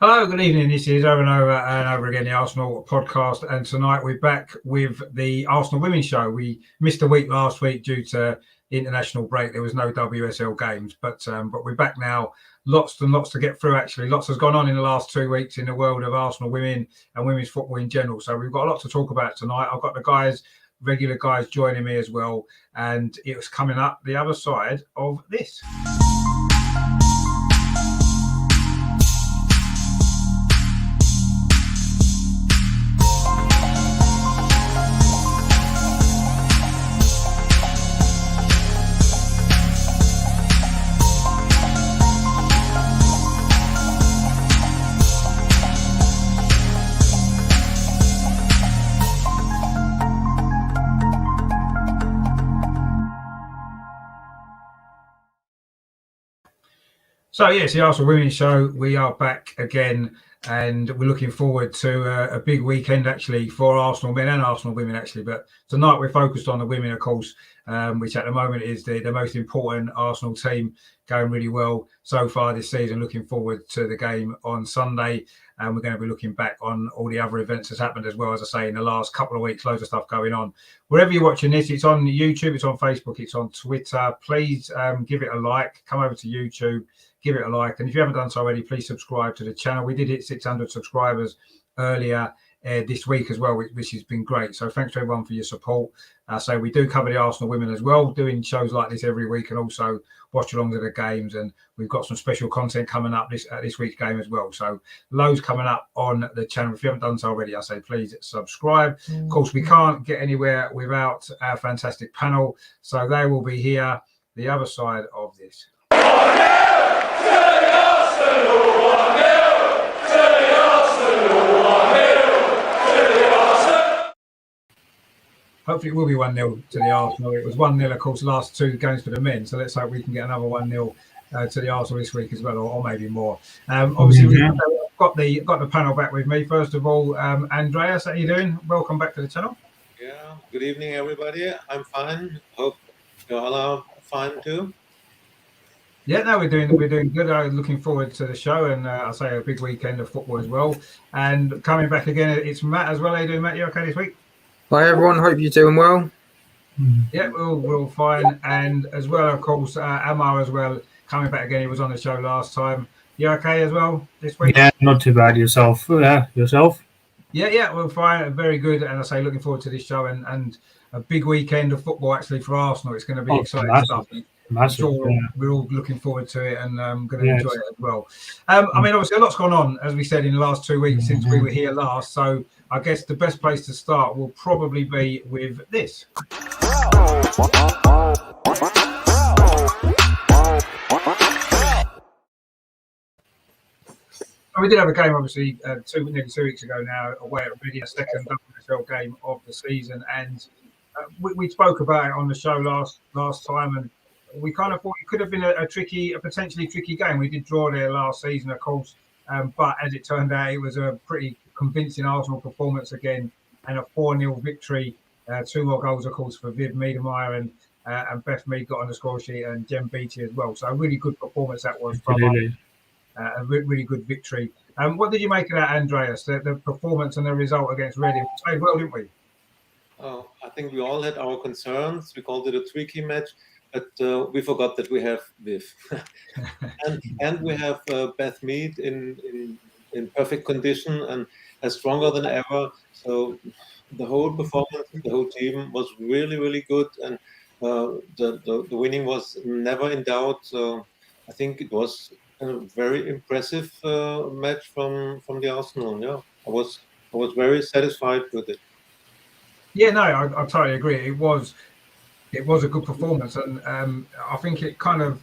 Hello, good evening. This is over and over again, the Arsenal podcast. And tonight we're back with the Arsenal Women's Show. We missed a week last week due to international break. There was no WSL games, but we're back now. Lots and lots to get through, actually. Lots has gone on in the last 2 weeks in the world of Arsenal women and women's football in general. So we've got a lot to talk about tonight. I've got the guys, regular guys joining me as well. And it was coming up the other side of this. So, yes, the Arsenal Women's Show, we are back again, and we're looking forward to a big weekend, actually, for Arsenal men and Arsenal women, actually. But tonight we're focused on the women, of course, which at the moment is the most important Arsenal team, going really well so far this season. Looking forward to the game on Sunday, and we're going to be looking back on all the other events that's happened as well. As I say, in the last couple of weeks, loads of stuff going on. Wherever you're watching this, it's on YouTube, it's on Facebook, it's on Twitter. Please give it a like. Come over to YouTube. Give it a like, and if you haven't done so already, please subscribe to the channel. We did hit 600 subscribers earlier this week as well, which has been great. So thanks to everyone for your support. So we do cover the Arsenal women as well, doing shows like this every week, and also watch alongs of the games. And we've got some special content coming up this week's game as well. So loads coming up on the channel. If you haven't done so already, I say please subscribe. Of course, we can't get anywhere without our fantastic panel, so they will be here the other side of this. Hopefully it will be 1-0 to the Arsenal. It was 1-0, of course, the last two games for the men. So let's hope we can get another 1-0 to the Arsenal this week as well, or maybe more. Obviously, we've got the panel back with me. First of all, Andreas, how are you doing? Welcome back to the channel. Yeah, good evening, everybody. I'm fine. Hope you all are fine too. Yeah, no, we're doing good. I'm looking forward to the show, and I'll say a big weekend of football as well. And coming back again, it's Matt as well. How you doing, Matt? You okay this week? Hi everyone, hope you're doing well. Yeah, we're all fine. And as well, of course, Amar as well, coming back again. He was on the show last time. You okay as well this week? Yeah, not too bad. Yourself? Yourself? Yeah, we're fine. Very good. And I say looking forward to this show and a big weekend of football actually for Arsenal. It's going to be exciting stuff. Massive, we're all looking forward to it and going to enjoy it as well. I mean, obviously, a lot's gone on, as we said, in the last 2 weeks since we were here last. So I guess the best place to start will probably be with this. We did have a game, obviously, nearly 2 weeks ago now, away at Reading, a second WSL game of the season. And we spoke about it on the show last time, and we kind of thought it could have been a potentially tricky game. We did draw there last season, of course, but as it turned out, it was a pretty convincing Arsenal performance again, and a 4-0 victory. 2 more goals, of course, for Viv Miedemeier and Beth Mead got on the score sheet, and Jem Beattie as well. So a really good performance that was from a really good victory. What did you make of that, Andreas? The performance and the result against Reading? We played well, didn't we? Oh, I think we all had our concerns. We called it a tricky match, but we forgot that we have Viv, and we have Beth Mead in perfect condition and as stronger than ever. So the whole performance, the whole team was really, really good, and the winning was never in doubt. So I think it was a very impressive match from the Arsenal. Yeah, I was very satisfied with it. Yeah, no, I totally agree. It was a good performance, and I think it kind of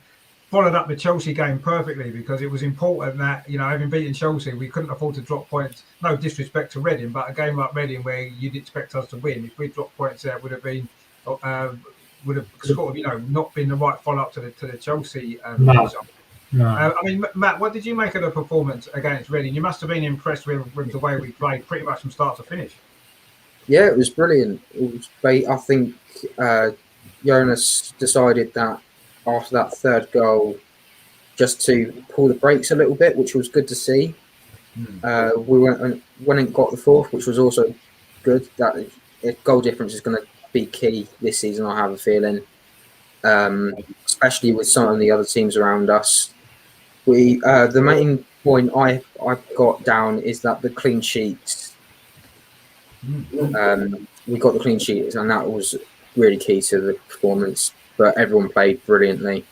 followed up the Chelsea game perfectly, because it was important that, having beaten Chelsea, we couldn't afford to drop points. No disrespect to Reading, but a game like Reading where you'd expect us to win, if we dropped points there, would have sort of, not been the right follow up to the Chelsea result. No. I mean, Matt, what did you make of the performance against Reading? You must have been impressed with the way we played, pretty much from start to finish. Yeah, it was brilliant. It was great. I think Jonas decided that after that third goal just to pull the brakes a little bit, which was good to see. We went and got the fourth, which was also good. That goal difference is going to be key this season, I have a feeling, especially with some of the other teams around us. The main point I got down is that the clean sheets. We got the clean sheets, and that was really key to the performance. But everyone played brilliantly.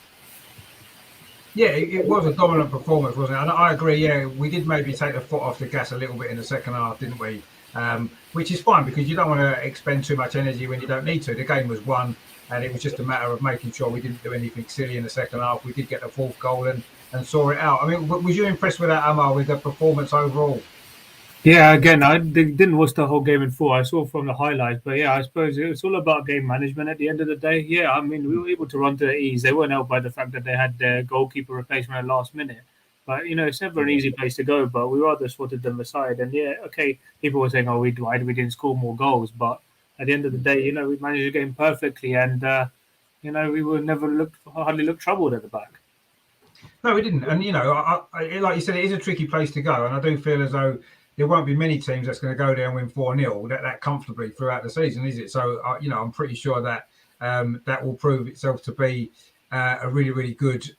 Yeah, it was a dominant performance, wasn't it? And I agree. Yeah, we did maybe take the foot off the gas a little bit in the second half, didn't we? Which is fine because you don't want to expend too much energy when you don't need to. The game was won, and it was just a matter of making sure we didn't do anything silly in the second half. We did get the fourth goal and saw it out. I mean, was you impressed with that, Amar, with the performance overall? Yeah, again, I didn't watch the whole game in full. I saw from the highlights, but yeah, I suppose it's all about game management at the end of the day. Yeah, I mean, we were able to run to the ease. They weren't helped by the fact that they had their goalkeeper replacement at the last minute. But, it's never an easy place to go, but we rather swatted them aside. And yeah, okay, people were saying, we didn't score more goals. But at the end of the day, we managed the game perfectly. And, we were hardly looked troubled at the back. No, we didn't. And, I, like you said, it is a tricky place to go. And I do feel as though there won't be many teams that's going to go there and win 4-0 that comfortably throughout the season, is it? So, I'm pretty sure that that will prove itself to be a really, really good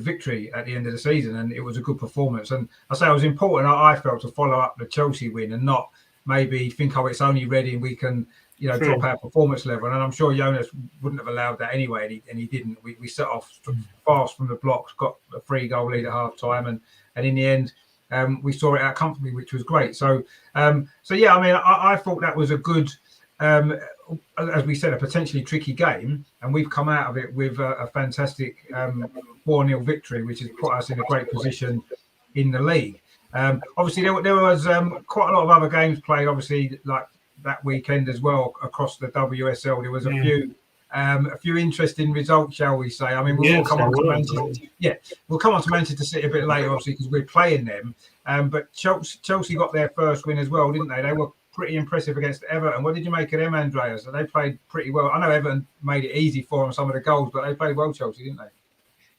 victory at the end of the season. And it was a good performance. And I say it was important, I felt, to follow up the Chelsea win and not maybe think, it's only Reading, we can, drop our performance level. And I'm sure Jonas wouldn't have allowed that anyway, and he didn't. We set off fast from the blocks, got a 3-goal lead at half time, and in the end, we saw it out comfortably, which was great. So yeah, I mean, I thought that was a good, as we said, a potentially tricky game, and we've come out of it with a fantastic 4-0 victory, which has put us in a great position in the league. Obviously, there was quite a lot of other games played, obviously, like that weekend as well across the WSL. There was a few interesting results, shall we say? I mean, we'll come on to Manchester. Yeah, we'll come on to Manchester City a bit later, obviously, because we're playing them. But Chelsea got their first win as well, didn't they? They were pretty impressive against Everton. What did you make of them, Andreas? They played pretty well. I know Everton made it easy for them, some of the goals, but they played well, Chelsea, didn't they?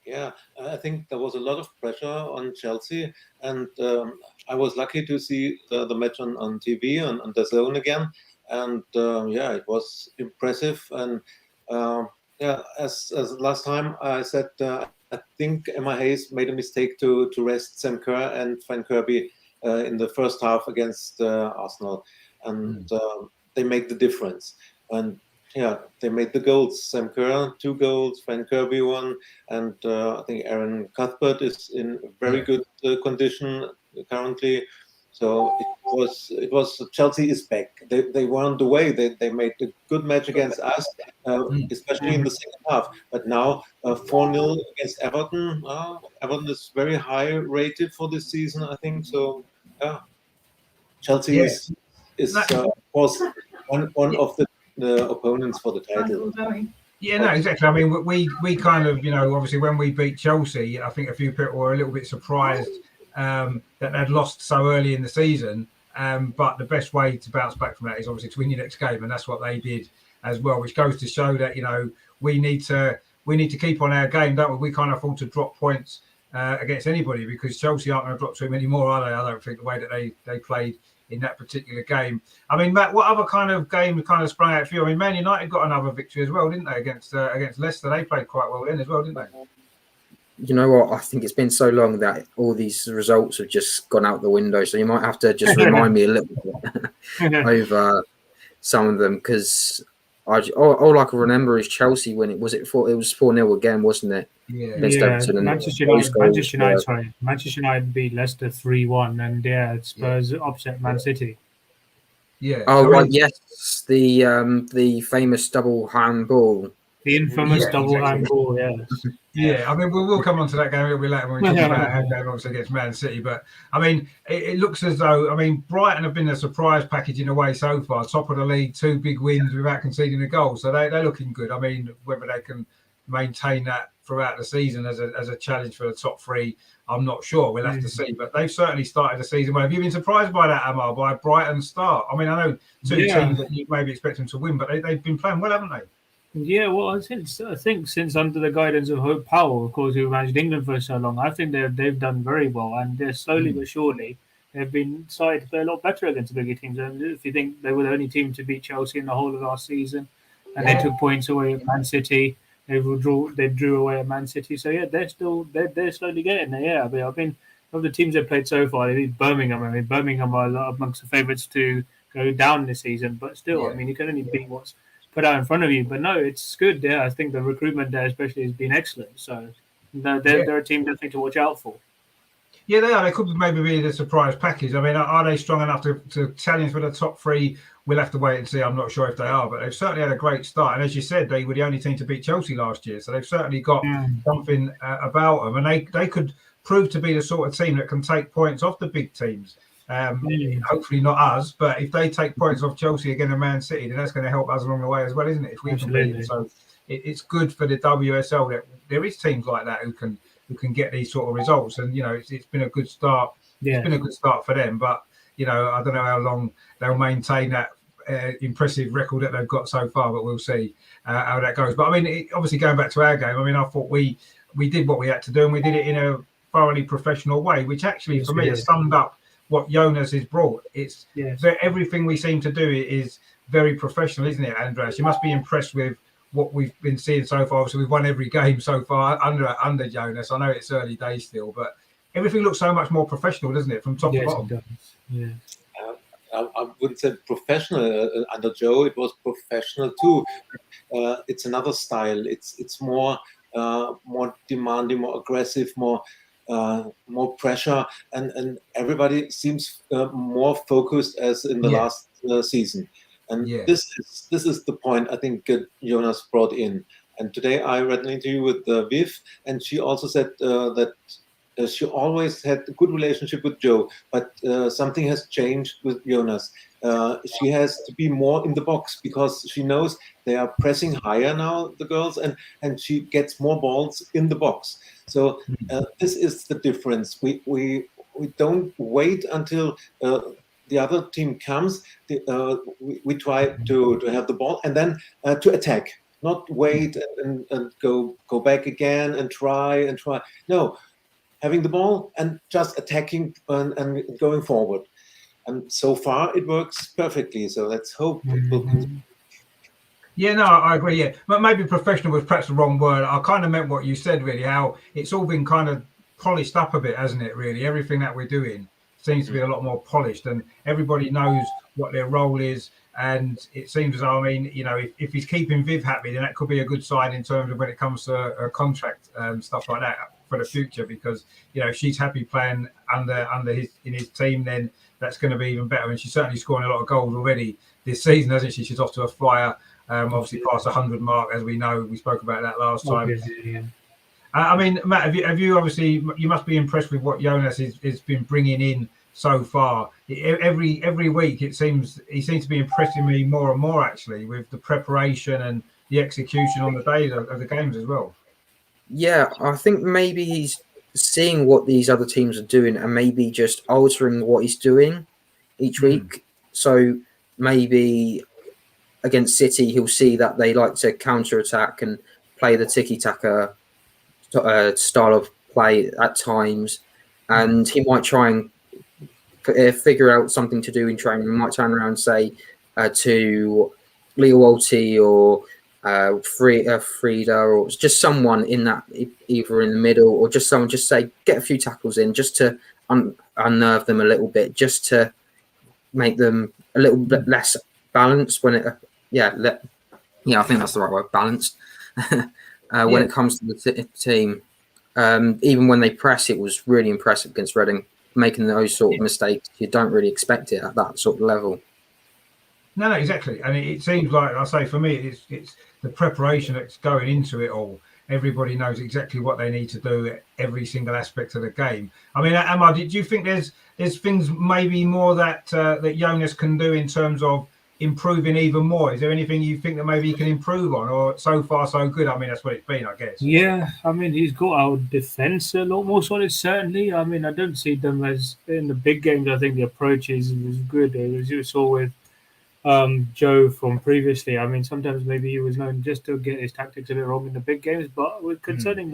Yeah, I think there was a lot of pressure on Chelsea, and I was lucky to see the match on TV on the zone again, and it was impressive. And as last time I said, I think Emma Hayes made a mistake to rest Sam Kerr and Frank Kirby in the first half against Arsenal, and they made the difference. And they made the goals. Sam Kerr, 2 goals, Frank Kirby 1, and I think Aaron Cuthbert is in very good condition currently. So it was Chelsea is back. They weren't away. They made a good match against us, especially in the second half. But now 4-0 against Everton. Everton is very high rated for this season, I think. So Chelsea is of course one of the opponents for the title. Yeah, no, exactly. I mean, we kind of, obviously when we beat Chelsea, I think a few people were a little bit surprised that they'd lost so early in the season. But the best way to bounce back from that is obviously to win your next game, and that's what they did as well. Which goes to show that we need to keep on our game, don't we? We can't afford to drop points against anybody, because Chelsea aren't going to drop too many more, are they? I don't think, the way that they played in that particular game. I mean, Matt, what other kind of game kind of sprang out for you? I mean, Man United got another victory as well, didn't they, against Leicester? They played quite well then as well, didn't they? You know what? I think it's been so long that all these results have just gone out the window. So you might have to just remind me a little bit over some of them, because all I can remember is Chelsea winning. Was it 4? It was 4-0 again, wasn't it? Yeah. Manchester United beat Leicester 3-1, and Spurs upset Man City. Yeah. Oh, right. Yes, the famous double handball. The infamous double handball. Yes. Yeah, I mean, we'll come on to that game a little bit later when we talk about our game obviously against Man City. But I mean, it looks as though, Brighton have been a surprise package in a way so far. Top of the league, 2 big wins without conceding a goal, so they're looking good. I mean, whether they can maintain that throughout the season as a challenge for the top 3, I'm not sure. We'll have to see. But they've certainly started the season well. Have you been surprised by that, Amar, by Brighton's start? I mean, I know 2 teams that you maybe expect them to win, but they've been playing well, haven't they? Yeah, well, I think since under the guidance of Hope Powell, of course, who managed England for so long, I think they've done very well, and they're slowly but surely they've been starting to play a lot better against the bigger teams. And if you think they were the only team to beat Chelsea in the whole of last season, and they took points away at Man City, they drew away at Man City. So yeah, they're slowly getting there. Yeah, I mean, of the teams they've played so far, they beat Birmingham. I mean, Birmingham are amongst the favourites to go down this season, but still, I mean, you can only beat what's put out in front of you. But no, it's good. Yeah, I think the recruitment there especially has been excellent. So no, they're a team definitely to watch out for. Yeah, they are. They could maybe be the surprise package. I mean, are they strong enough to challenge for the top three? We'll have to wait and see. I'm not sure if they are, but they've certainly had a great start. And as you said, they were the only team to beat Chelsea last year. So they've certainly got something about them. And they could prove to be the sort of team that can take points off the big teams. Hopefully not us, but if they take points off Chelsea again and Man City, then that's going to help us along the way as well, isn't it? If we can beat them. So it's good for the WSL that there is teams like that who can get these sort of results. And, it's been a good start. Yeah. It's been a good start for them. But, I don't know how long they'll maintain that impressive record that they've got so far, but we'll see how that goes. But, I mean, obviously going back to our game, I mean, I thought we did what we had to do, and we did it in a thoroughly professional way, which actually, for me, has summed up what Jonas has brought. It's everything we seem to do is very professional, isn't it, Andreas? You must be impressed with what we've been seeing so far. So we've won every game so far under Jonas. I know it's early days still, but everything looks so much more professional, doesn't it, from top to bottom? It does. Yeah. I wouldn't say professional under Joe. It was professional too. It's another style. It's more demanding, more aggressive, more pressure, and everybody seems more focused as in the last season. And this is the point I think Jonas brought in. And today I read an interview with Viv, and she also said that she always had a good relationship with Joe, but something has changed with Jonas. She has to be more in the box because she knows they are pressing higher now, the girls, and she gets more balls in the box. So this is the difference. We don't wait until the other team comes. We try to have the ball and then to attack, not wait and go back again and try. No, having the ball and just attacking and going forward. And so far it works perfectly. So let's hope it will continue. Yeah, no, I agree. Yeah, but maybe professional was perhaps the wrong word. I kind of meant what you said, really, how it's all been kind of polished up a bit, hasn't it, really? Everything that we're doing seems to be a lot more polished, and everybody knows what their role is. And it seems as though, I mean, if he's keeping Viv happy, then that could be a good sign in terms of when it comes to contract stuff like that for the future, because, if she's happy playing under his team, then that's going to be even better. And she's certainly scoring a lot of goals already this season, hasn't she? She's off to a flyer. Obviously past the 100 mark, as we know. We spoke about that last time. Yeah. I mean, Matt, have you obviously, you must be impressed with what Jonas has been bringing in so far. Every week he seems to be impressing me more and more, actually, with the preparation and the execution on the day of the games as well. Yeah, I think maybe he's seeing what these other teams are doing and maybe just altering what he's doing each week. So maybe against City, he'll see that they like to counter-attack and play the tiki-taka style of play at times, and he might try and figure out something to do in training. He might turn around and say to Leo Walty or Frida or just someone in that, either in the middle or just someone, just say, get a few tackles in just to unnerve them a little bit, just to make them a little bit less balanced when it I think that's the right word, balanced. When it comes to the team, even when they press, it was really impressive against Reading, making those sort of mistakes. You don't really expect it at that sort of level. No, exactly. And it seems like, I say, for me, it's the preparation that's going into it all. Everybody knows exactly what they need to do at every single aspect of the game. I mean, Amar, do you think there's things maybe more that Jonas can do in terms of improving even more? Is there anything you think that maybe he can improve on, or so far so good? I mean, that's what it's been, I guess. Yeah, I mean, he's got our defense a lot more solid, certainly. I mean, I don't see them as in the big games. I think the approach was good, as you saw with Joe from previously. I mean, sometimes maybe he was known just to get his tactics a bit wrong in the big games, but concerning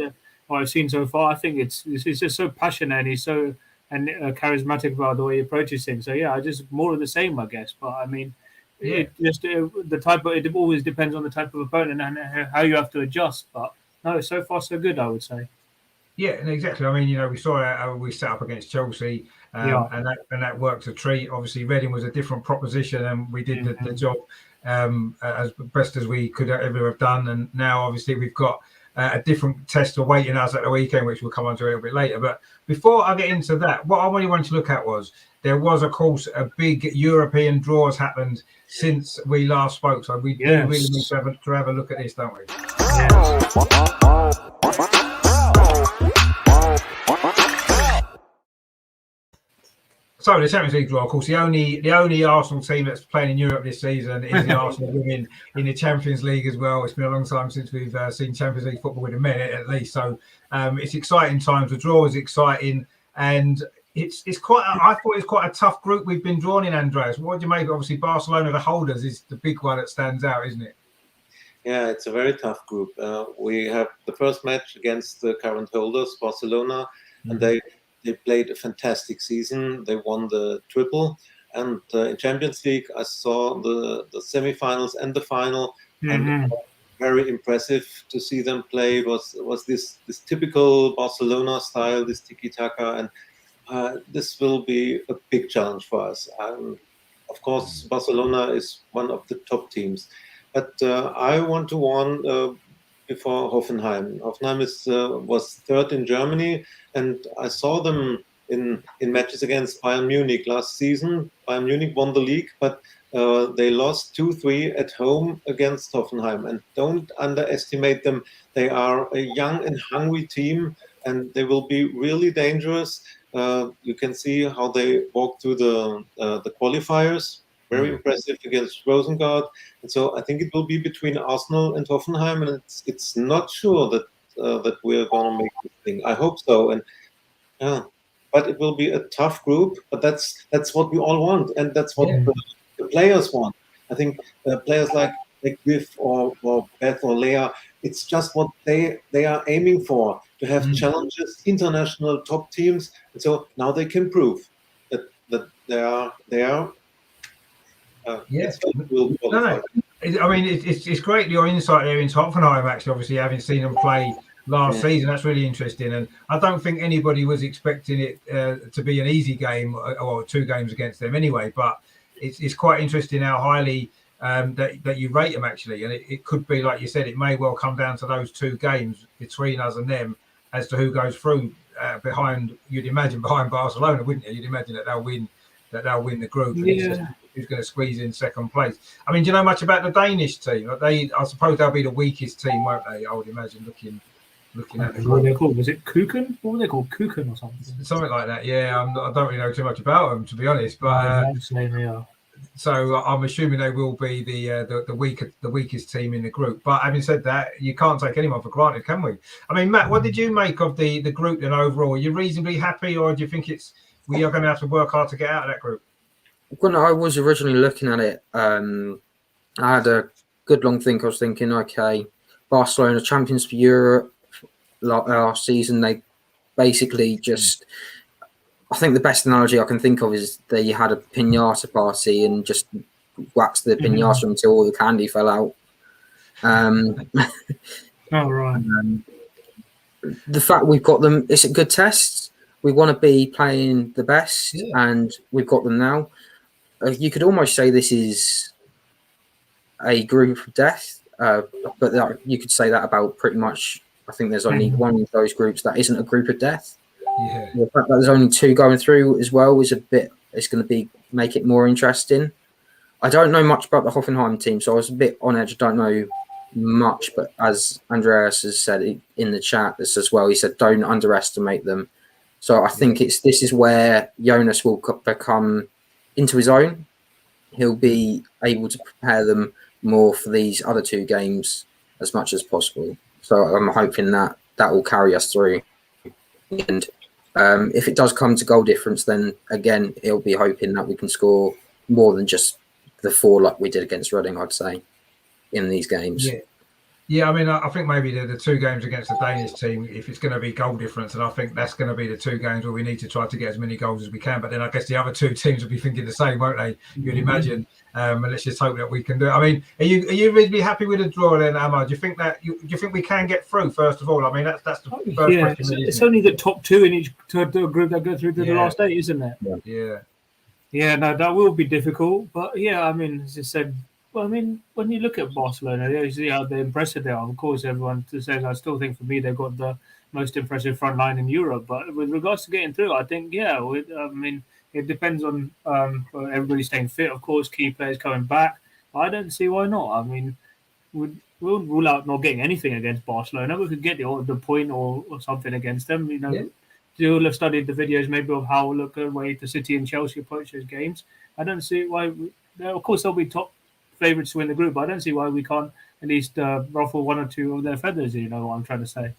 what I've seen so far, I think it's just so passionate, and he's so and charismatic about the way he approaches things. So yeah, just more of the same, I guess. But I mean, it just the type of it always depends on the type of opponent and how you have to adjust. But no, so far so good, I would say. Yeah, exactly. I mean, we saw how we set up against Chelsea, and that worked a treat. Obviously, Reading was a different proposition, and we did the job as best as we could ever have done. And now, obviously, we've got a different test awaiting us at the weekend, which we'll come on to a little bit later. But before I get into that, what I really wanted to look at was there was, of course, a big European draw has happened since we last spoke. So we do really need to have a look at this, don't we? Yes. So the Champions League draw, of course, the only Arsenal team that's playing in Europe this season is the Arsenal women in the Champions League as well. It's been a long time since we've seen Champions League football with the men, at least. So it's exciting times. The draw is exciting, and it's quite. I thought it's quite a tough group we've been drawn in, Andreas. What do you make? Obviously, Barcelona, the holders, is the big one that stands out, isn't it? Yeah, it's a very tough group. We have the first match against the current holders, Barcelona, and they played a fantastic season. They won the triple, and in Champions League, I saw the semifinals and the final, and very impressive to see them play. Was this typical Barcelona style, this tiki taka, and this will be a big challenge for us. Of course, Barcelona is one of the top teams, but I want to warn. Before Hoffenheim. Hoffenheim was third in Germany, and I saw them in matches against Bayern Munich last season. Bayern Munich won the league, but they lost 2-3 at home against Hoffenheim. And don't underestimate them. They are a young and hungry team, and they will be really dangerous. You can see how they walk through the qualifiers. Very impressive against Rosengard, and so I think it will be between Arsenal and Hoffenheim, and it's not sure that we're going to make this thing. I hope so, and but it will be a tough group. But that's what we all want, and that's what the players want. I think players like Viv or Beth or Leah, it's just what they are aiming for, to have challenges, international top teams, and so now they can prove that they are. I mean, it's great your insight there into Hoffenheim, actually, obviously, having seen them play last season. That's really interesting. And I don't think anybody was expecting it to be an easy game or 2 games against them anyway. But it's quite interesting how highly that you rate them, actually. And it could be, like you said, it may well come down to those 2 games between us and them as to who goes through you'd imagine, behind Barcelona, wouldn't you? You'd imagine that they'll win the group. And who's going to squeeze in second place? I mean, do you know much about the Danish team? I suppose they'll be the weakest team, won't they? I would imagine, looking at what were they called? Was it Kuchen? What were they called? Kuchen or something? Something like that. Yeah, I don't really know too much about them, to be honest. But so I'm assuming they will be the weakest team in the group. But having said that, you can't take anyone for granted, can we? I mean, Matt, what did you make of the group then overall? Are you reasonably happy, or do you think we are going to have to work hard to get out of that group? When I was originally looking at it, I had a good long think. I was thinking, okay, Barcelona champions for Europe last season. They basically just, I think the best analogy I can think of is they had a piñata party and just waxed the piñata until all the candy fell out. The fact we've got them, it's a good test. We want to be playing the best, and we've got them now. You could almost say this is a group of death, but you could say that about pretty much. I think there's only one of those groups that isn't a group of death. Yeah. The fact that there's only 2 going through as well is it's going to make it more interesting. I don't know much about the Hoffenheim team, so I was a bit on edge. I don't know much, but as Andreas has said in the chat this as well, he said don't underestimate them. So I think this is where Jonas will become into his own. He'll be able to prepare them more for these other 2 games as much as possible. So I'm hoping that will carry us through. And if it does come to goal difference, then again, he'll be hoping that we can score more than just the 4 like we did against Reading, I'd say, in these games. Yeah, I mean, I think maybe the two games against the Danish team, if it's going to be goal difference, and I think that's going to be the two games where we need to try to get as many goals as we can. But then I guess the other two teams will be thinking the same, won't they? You'd imagine. And let's just hope that we can do it. I mean, are you really happy with the draw then, Amar? Do you think that do you think we can get through? First of all, I mean, that's the first question. It's only the top two in each group that go through to the last 8, isn't it? Yeah. No, that will be difficult. But yeah, I mean, as I said. Well, I mean, when you look at Barcelona, you see how they're impressive they are. Of course, everyone says, I still think for me, they've got the most impressive front line in Europe. But with regards to getting through, I think, I mean, it depends on everybody staying fit, of course, key players coming back. I don't see why not. I mean, we'll rule out not getting anything against Barcelona. We could get the point or something against them. You know, you'll have studied the videos maybe of how look away to City and Chelsea approach those games. I don't see why. Of course, they'll be top favourites to win the group. I don't see why we can't at least ruffle one or two of their feathers. You know what I'm trying to say?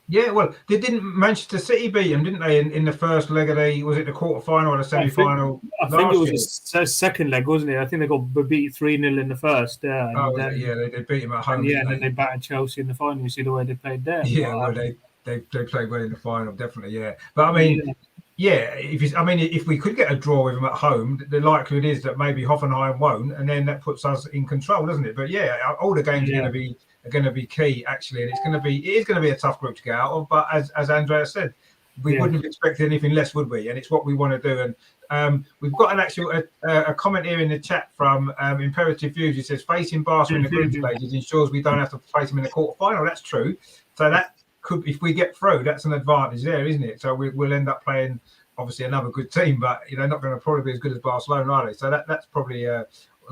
Yeah, well, didn't Manchester City beat them, didn't they, in the first leg of the quarter final or the semi final? I think it was the second leg, wasn't it? I think they got beat 3-0 in the first. They beat them at home. And then they battered Chelsea in the final. You see the way they played there. Yeah, well, they played well in the final, definitely. Yeah, but I mean. Yeah, if we could get a draw with them at home, the likelihood is that maybe Hoffenheim won't, and then that puts us in control, doesn't it? But yeah, all the games are going to be key actually, and it is going to be a tough group to get out of. But as Andreas said, we wouldn't have expected anything less, would we? And it's what we want to do. And we've got an actual a comment here in the chat from Imperative Views. He says facing Barca in the group stages ensures we don't have to face them in the quarter final. That's true. So that. If we get through, that's an advantage there, isn't it? So we'll end up playing obviously another good team, but not going to probably be as good as Barcelona, are they? So that's probably a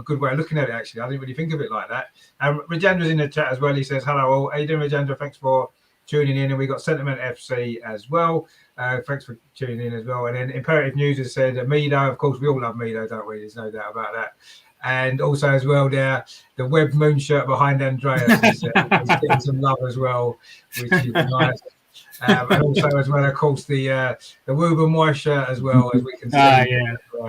good way of looking at it. Actually, I didn't really think of it like that. And Rajendra's in the chat as well. He says, "Hello all, how you doing, Rajendra? Thanks for tuning in." And we got Sentiment FC as well. Thanks for tuning in as well. And then Imperative News has said, "Mido, of course, we all love Mido, don't we? There's no doubt about that." And also as well there, the Web Moon shirt behind Andreas is getting some love as well, which is nice. And also as well, of course, the Wooben Moy shirt as well, as we can see.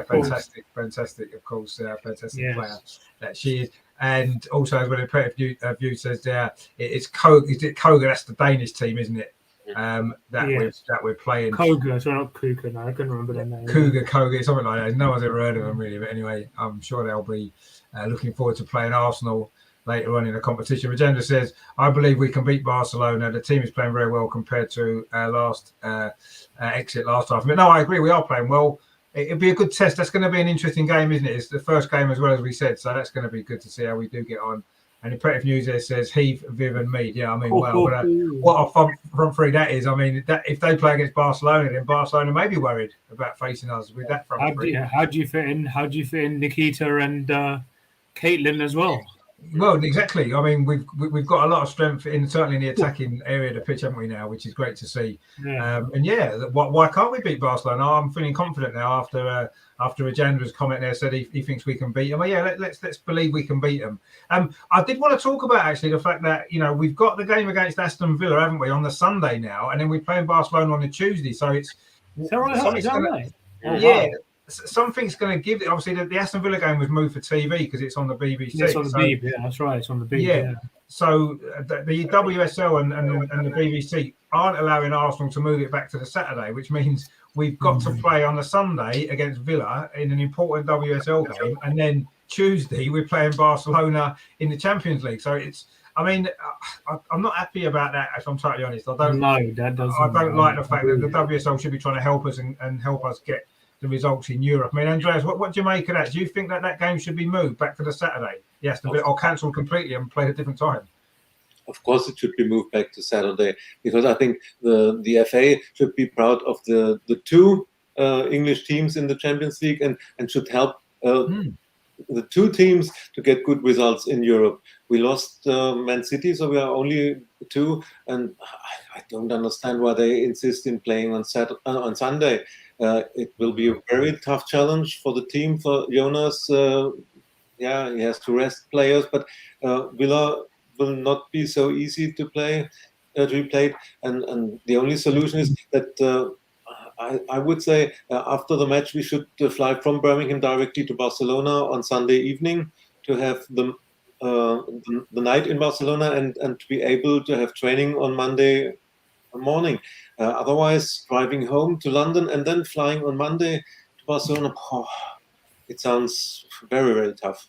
Fantastic, of course, fantastic player that she is. And also as well, the View says there, it's Koga. Is it Koga? That's the Danish team, isn't it? That we're playing. Koga, so not Kuka. No, I couldn't remember their name. Koga, something like that. No one's ever heard of them really, but anyway, I'm sure they'll be looking forward to playing Arsenal later on in the competition. Rajendra says, "I believe we can beat Barcelona. The team is playing very well compared to last exit last half." No, I agree. We are playing well. It'll be a good test. That's going to be an interesting game, isn't it? It's the first game as well, as we said, so that's going to be good to see how we do get on. And Imperative News there says Heath, Viv, and Mead. Yeah, I mean, what a front three that is. I mean, if they play against Barcelona, then Barcelona may be worried about facing us with that front three. How do you fit in Nikita and Caitlin as well? Well, exactly. I mean, we've got a lot of strength certainly in the attacking area of the pitch, haven't we now? Which is great to see. Why can't we beat Barcelona? I'm feeling confident now after Rajendra's comment there said he thinks we can beat them. Well, yeah, let's believe we can beat them. I did want to talk about actually the fact that we've got the game against Aston Villa, haven't we, on the Sunday now, and then we're playing Barcelona on the Tuesday. So it's is that right? Is that right? Yeah. Something's going to give it. Obviously, the Aston Villa game was moved for TV because it's on the BBC. It's on the BBC. Yeah, that's right. It's on the BBC. Yeah. So the WSL and the BBC aren't allowing Arsenal to move it back to the Saturday, which means we've got to play on the Sunday against Villa in an important WSL game, and then Tuesday we're playing Barcelona in the Champions League. So it's. I mean, I'm not happy about that. If I'm totally honest, I don't like the fact that the WSL should be trying to help us and help us get the results in Europe. I mean, Andreas, what do you make of that? Do you think that game should be moved back to the Saturday? Yes, or cancelled completely and played at a different time? Of course, it should be moved back to Saturday because I think the FA should be proud of the two English teams in the Champions League and should help the two teams to get good results in Europe. We lost Man City, so we are only two, and I don't understand why they insist in playing on Sunday. It will be a very tough challenge for the team, for Jonas. He has to rest players, but Villa will not be so easy to play, to be played. And the only solution is that I would say after the match we should fly from Birmingham directly to Barcelona on Sunday evening to have the the night in Barcelona and to be able to have training on Monday morning. Otherwise, driving home to London and then flying on Monday to Barcelona, it sounds very, very tough.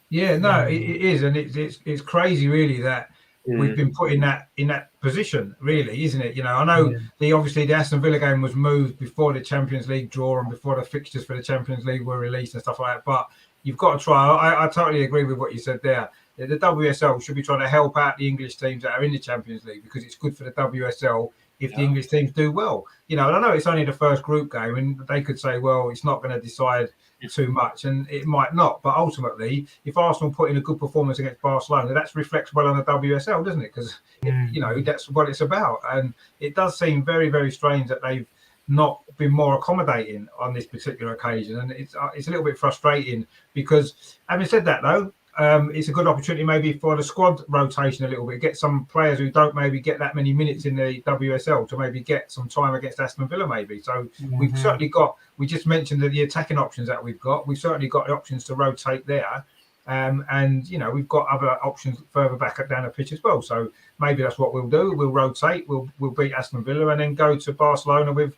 Yeah, no, it is, and it's crazy, really, that we've been put in that position, really, isn't it? You know, I know obviously the Aston Villa game was moved before the Champions League draw and before the fixtures for the Champions League were released and stuff like that. But you've got to try. I totally agree with what you said there. The WSL should be trying to help out the English teams that are in the Champions League because it's good for the WSL if the English teams do well. You know, and I know it's only the first group game, and they could say, well, it's not going to decide too much, and it might not. But ultimately, if Arsenal put in a good performance against Barcelona, that reflects well on the WSL, doesn't it? Because you know that's what it's about, and it does seem very, very strange that they've not been more accommodating on this particular occasion, and it's a little bit frustrating because, having said that, though. It's a good opportunity maybe for the squad rotation a little bit, get some players who don't maybe get that many minutes in the WSL to maybe get some time against Aston Villa maybe. So we've certainly got, we just mentioned the attacking options that we've certainly got the options to rotate there. And, you know, we've got other options further back down the pitch as well. So maybe that's what we'll do. We'll rotate, we'll beat Aston Villa and then go to Barcelona with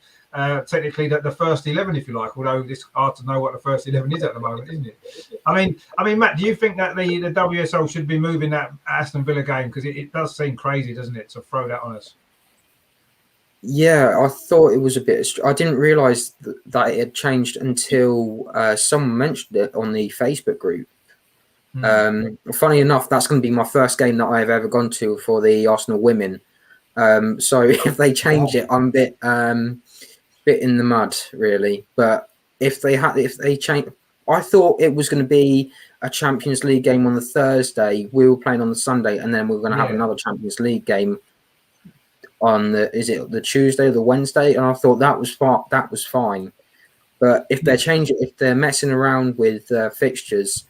technically the first 11, if you like, although it's hard to know what the first 11 is at the moment, isn't it? I mean, Matt, do you think that the WSL should be moving that Aston Villa game? Because it does seem crazy, doesn't it, to throw that on us? Yeah, I thought it was a bit. I didn't realise that it had changed until someone mentioned it on the Facebook group. Funny enough, that's going to be my first game that I've ever gone to for the Arsenal women. So if they change it, I'm a bit in the mud, really. But if they change, I thought it was going to be a Champions League game on the Thursday. We were playing on the Sunday, and then we were going to have another Champions League game on the Tuesday or the Wednesday. And I thought that was fine. But if they're changing, if they're messing around with fixtures,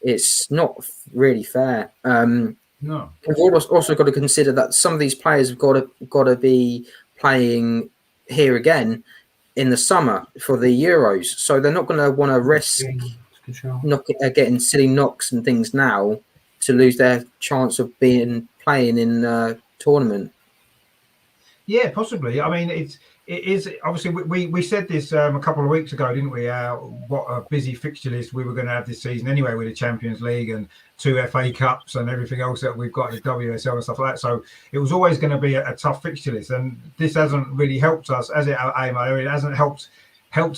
it's not really fair. No, we've also got to consider that some of these players have got to be playing here again in the summer for the Euros, so they're not going to want to risk getting silly knocks and things now to lose their chance of playing in the tournament. Yeah, possibly. I mean, it is obviously we said this a couple of weeks ago, didn't we? What a busy fixture list we were going to have this season anyway, with the Champions League and 2 FA Cups and everything else that we've got in the WSL and stuff like that. So it was always going to be a tough fixture list, and this hasn't really helped us, has it, Amar? It hasn't helped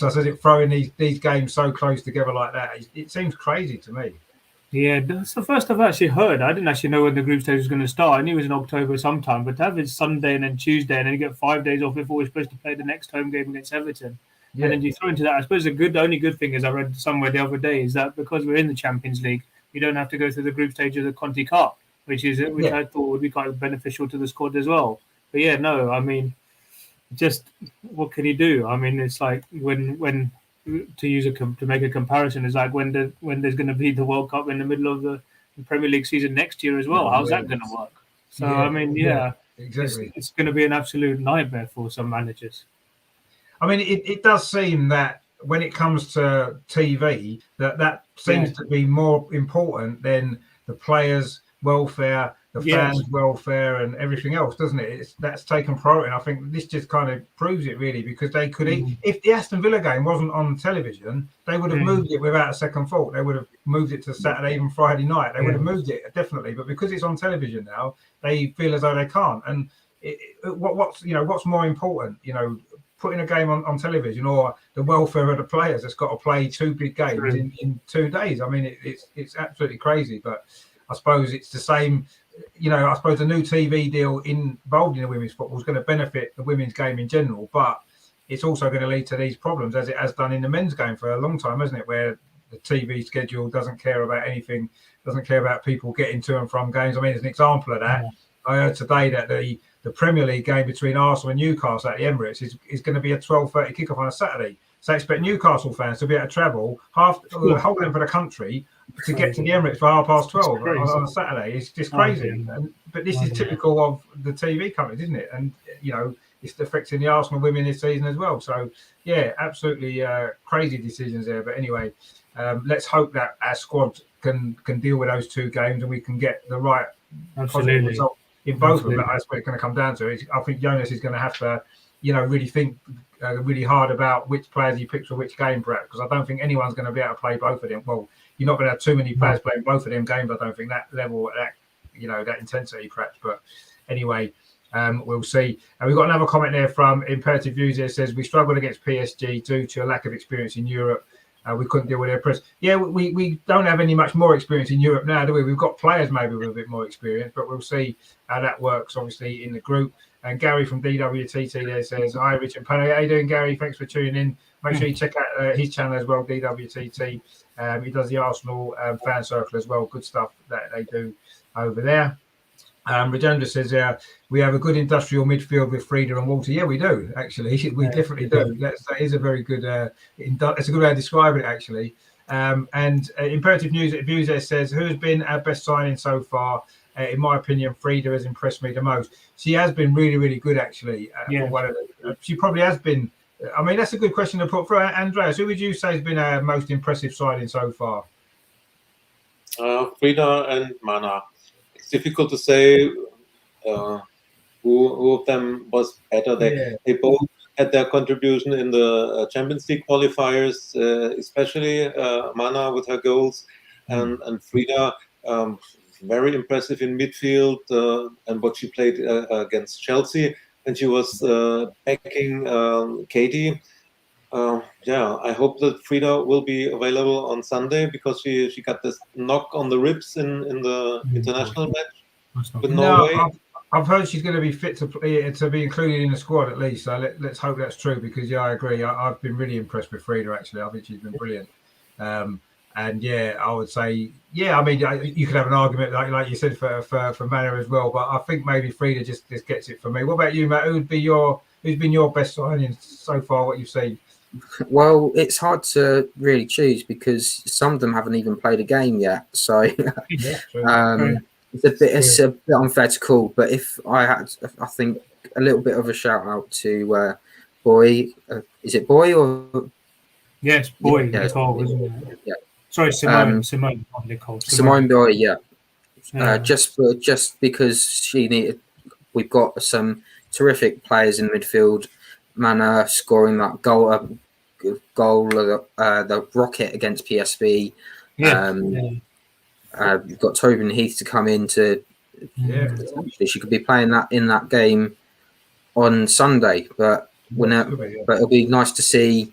us, has it, throwing these games so close together like that? It seems crazy to me. Yeah, that's the first I've actually heard. I didn't actually know when the group stage was going to start. I knew it was in October sometime, but to have it Sunday and then Tuesday and then you get 5 days off before we're supposed to play the next home game against Everton. Yeah. And then you throw into that, I suppose the only good thing is I read somewhere the other day is that because we're in the Champions League, you don't have to go through the group stage of the Conti Cup, which I thought would be quite beneficial to the squad as well. But yeah, no, I mean, just what can you do? I mean, it's like when to make a comparison, is like when there's going to be the World Cup in the middle of the Premier League season next year as well. How's that going to work? So I mean, exactly, it's going to be an absolute nightmare for some managers. I mean, it does seem that when it comes to TV, that seems to be more important than the players' welfare, the fans' welfare, and everything else, doesn't it? That's taken priority. And I think this just kind of proves it, really, because they could, if the Aston Villa game wasn't on television, they would have moved it without a second thought. They would have moved it to Saturday, even Friday night. They would have moved it, definitely. But because it's on television now, they feel as though they can't. And what's more important, putting a game on television or the welfare of the players that's got to play 2 big games in 2 days? I mean, it's absolutely crazy. But I suppose it's the same. I suppose the new TV deal involved in the women's football is going to benefit the women's game in general, but it's also going to lead to these problems, as it has done in the men's game for a long time, hasn't it? Where the TV schedule doesn't care about anything, doesn't care about people getting to and from games. I mean, as an example of that, I heard today that the Premier League game between Arsenal and Newcastle at the Emirates is going to be a 12:30 kickoff on a Saturday. So I expect Newcastle fans to be able to travel the whole length of the country to get to the Emirates for 12:30 on a Saturday. It's just crazy. But this is typical of the TV companies, isn't it? And, it's affecting the Arsenal women this season as well. So, yeah, absolutely crazy decisions there. But anyway, let's hope that our squad can deal with those 2 games and we can get the right positive Absolutely. result in both of them. Absolutely. That's what it's going to come down to. I think Jonas is going to have to, really think really hard about which players he picks for which game, perhaps, because I don't think anyone's going to be able to play both of them. Well, you're not going to have too many players playing both of them games. I don't think that level, that intensity, perhaps. But anyway, we'll see. And we've got another comment there from Imperative Views. It says we struggled against PSG due to a lack of experience in Europe. We couldn't deal with their press. Yeah, we don't have any much more experience in Europe now, do we? We've got players maybe with a bit more experience, but we'll see how that works, obviously, in the group. And Gary from DWTT there says, hi, Rich and Penny. How you doing, Gary? Thanks for tuning in. Make sure you check out his channel as well, DWTT. He does the Arsenal fan circle as well. Good stuff that they do over there. Rajendra says, we have a good industrial midfield with Frida and Walter. Yeah, we do, actually. We definitely do. That is a very good, it's a good way of describing it, actually. And Imperative Views there says, who has been our best signing so far? In my opinion, Frida has impressed me the most. She has been really, really good, actually. She probably has been. I mean, that's a good question to put for Andreas. Who would you say has been our most impressive signing so far? Frida and Mana. It's difficult to say who of them was better. They both had their contribution in the Champions League qualifiers, especially Mana with her goals, and Frida very impressive in midfield and what she played against Chelsea, and she was backing Katie. I hope that Frida will be available on Sunday because she got this knock on the ribs in the international match with Norway. No, I've heard she's going to be fit to be included in the squad at least. So let's hope that's true because I agree. I've been really impressed with Frida actually. I think she's been brilliant. And I would say, I mean, you could have an argument like you said for Mana as well, but I think maybe Frida just gets it for me. What about you, Matt? Who's been your best signing so far? What you've seen? Well, it's hard to really choose because some of them haven't even played a game yet. So it's a bit unfair to call. But if I had, I think a little bit of a shout out to Boy. Is it Boy or? Yes, Boy. Yeah, Nicole, isn't it? Yeah. Sorry, Simone, not Nicole. Simone Boy, yeah. Just because she needed. We've got some terrific players in midfield. Mana scoring that goal, the rocket against PSV. You've got Tobin Heath to come in to. She could be playing that in that game on Sunday, but it'll be nice to see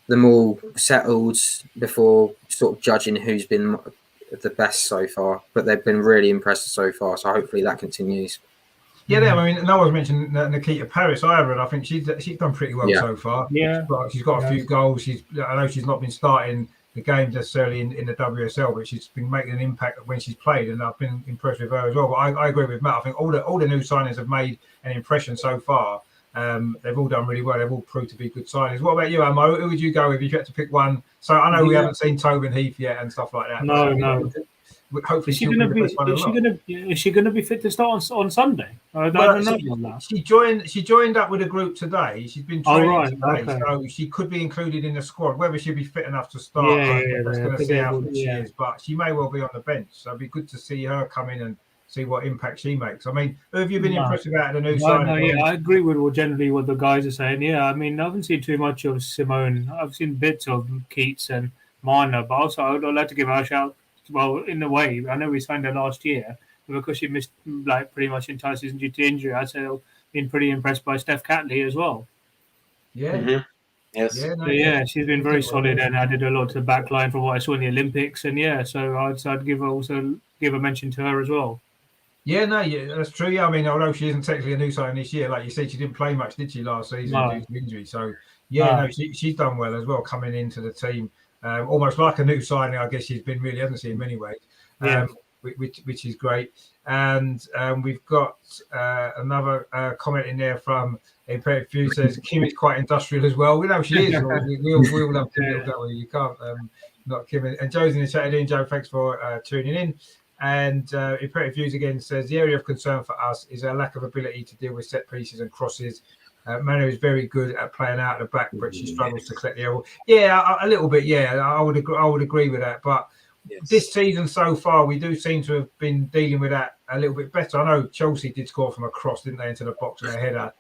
them all settled before sort of judging who's been the best so far. But they've been really impressive so far, so hopefully that continues. Yeah, I mean, no one's mentioned Nikita Paris either, and I think she's done pretty well so far. Yeah, she's got a few goals. I know she's not been starting the games necessarily in the WSL, but she's been making an impact when she's played, and I've been impressed with her as well. But I agree with Matt. I think all the new signings have made an impression so far. They've all done really well. They've all proved to be good signings. What about you, Amar? Who would you go with if you had to pick one? So I know we haven't seen Tobin Heath yet and stuff like that. No. Hopefully, is she going to be fit to start on Sunday? I don't know on that. She joined up with a group today. She's been training today, so she could be included in the squad. Whether she'll be fit enough to start, that's going to see how fit she is. But she may well be on the bench, so it'd be good to see her come in and see what impact she makes. I mean, who have you been impressed about the new signing? I agree with what the guys are saying. Yeah, I mean, I haven't seen too much of Simone. I've seen bits of Keats and Mana, but also I'd like to give her a shout. Well, in a way, I know we signed her last year, but because she missed pretty much entire season due to injury, I'd say I've been pretty impressed by Steph Catley as well. Yeah. Mm-hmm. Yes. She's been very solid and added a lot to the back line from what I saw in the Olympics. And so I'd give a mention to her as well. Yeah, that's true. Yeah, I mean, although she isn't technically a new signing this year, like you said, she didn't play much, did she, last season due to injury? So she's done well as well coming into the team. Almost like a new signing, I guess she's been really, hasn't she, in many ways, which is great. And we've got another comment in there from Imperative View says Kim is quite industrial as well. We know she is. we all love Kim, don't we? You can't not Kim. And Joe's in the chat. Joe, thanks for tuning in. And Imperative Views again says the area of concern for us is our lack of ability to deal with set pieces and crosses. Mana is very good at playing out the back, but she struggles to collect the air. Yeah, a little bit. Yeah, I would agree with that. But this season so far, we do seem to have been dealing with that a little bit better. I know Chelsea did score from a cross, didn't they, into the box and a header.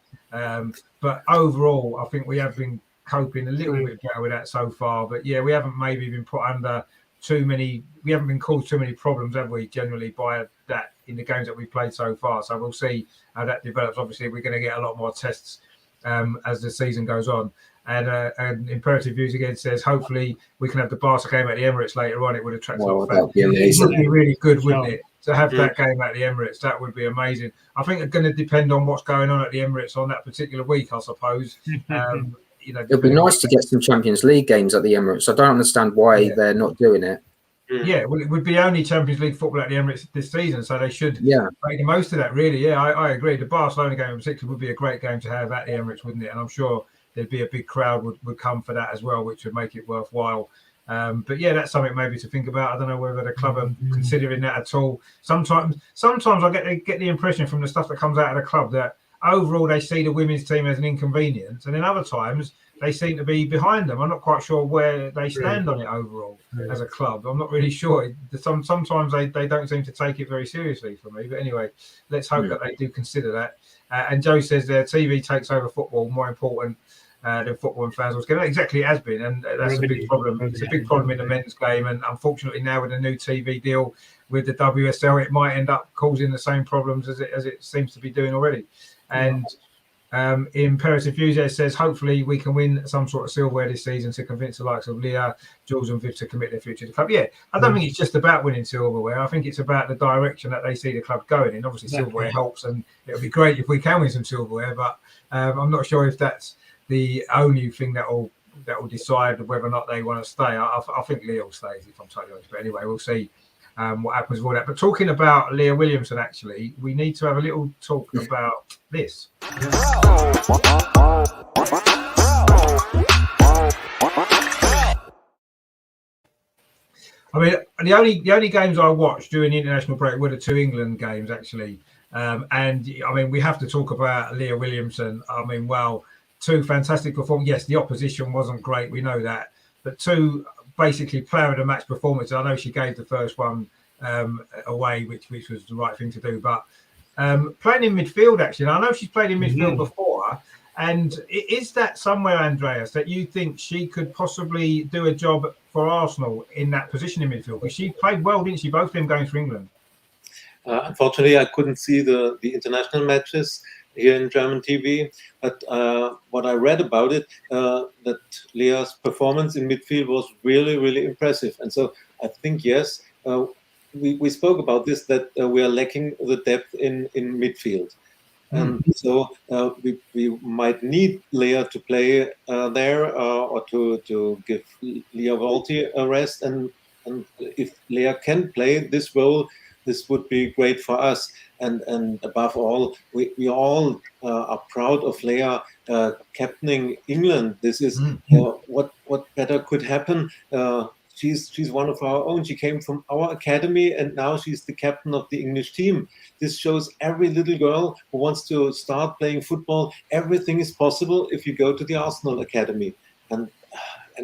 But overall, I think we have been coping a little bit better with that so far. But yeah, we haven't maybe been put under too many. We haven't been caused too many problems, have we? Generally, by that in the games that we've played so far. So we'll see how that develops. Obviously, we're going to get a lot more tests as the season goes on. And Imperative Views again says, hopefully we can have the Barca game at the Emirates later on. It would attract a lot of fans. It would be really good, wouldn't it? To have that game at the Emirates, that would be amazing. I think it's going to depend on what's going on at the Emirates on that particular week, I suppose. It'd be nice to get some Champions League games at the Emirates. I don't understand why they're not doing it. Yeah, well, it would be only Champions League football at the Emirates this season, so they should make the most of that, really. Yeah, I agree. The Barcelona game in particular would be a great game to have at the Emirates, wouldn't it? And I'm sure there'd be a big crowd would come for that as well, which would make it worthwhile. But yeah, that's something maybe to think about. I don't know whether the club are considering that at all. Sometimes I get the impression from the stuff that comes out of the club that overall they see the women's team as an inconvenience, and then other times they seem to be behind them. I'm not quite sure where they stand on it overall as a club. I'm not really sure. Sometimes they don't seem to take it very seriously for me. But anyway, let's hope that they do consider that. And Joe says their TV takes over football, more important than football and fans. Exactly, it has been, and that's a big problem. It's a big problem in the men's game, and unfortunately now with a new TV deal with the WSL, it might end up causing the same problems as it seems to be doing already. And Imperative Views says, hopefully we can win some sort of silverware this season to convince the likes of Leah, Jules and Viv to commit their future to the club. Yeah, I don't think it's just about winning silverware. I think it's about the direction that they see the club going in. Obviously, silverware helps, and it would be great if we can win some silverware, but I'm not sure if that's the only thing that will decide whether or not they want to stay. I think Leah will stay, if I'm totally honest. But anyway, we'll see what happens with all that. But talking about Leah Williamson, actually, we need to have a little talk about this. I mean, the only games I watched during the international break were the two England games, actually. And I mean, we have to talk about Leah Williamson. I mean, well, two fantastic performances. Yes, the opposition wasn't great, we know that, but two basically player of the match performances. I know she gave the first one away, which was the right thing to do, but playing in midfield, actually, and I know she's played in midfield before, and is that somewhere, Andreas, that you think she could possibly do a job for Arsenal in that position in midfield? Because she played well, didn't she, both of them going for England? Unfortunately, I couldn't see the international matches here in German TV, but what I read about it, that Leah's performance in midfield was really, really impressive. And so I think, yes, we spoke about this, that we are lacking the depth in midfield. And so we might need Leah to play there or to give Leah Walti a rest. And if Leah can play this role, this would be great for us. And above all, we all are proud of Leah captaining England. This is what better could happen. She's one of our own. She came from our academy, and now she's the captain of the English team. This shows every little girl who wants to start playing football, everything is possible if you go to the Arsenal Academy. And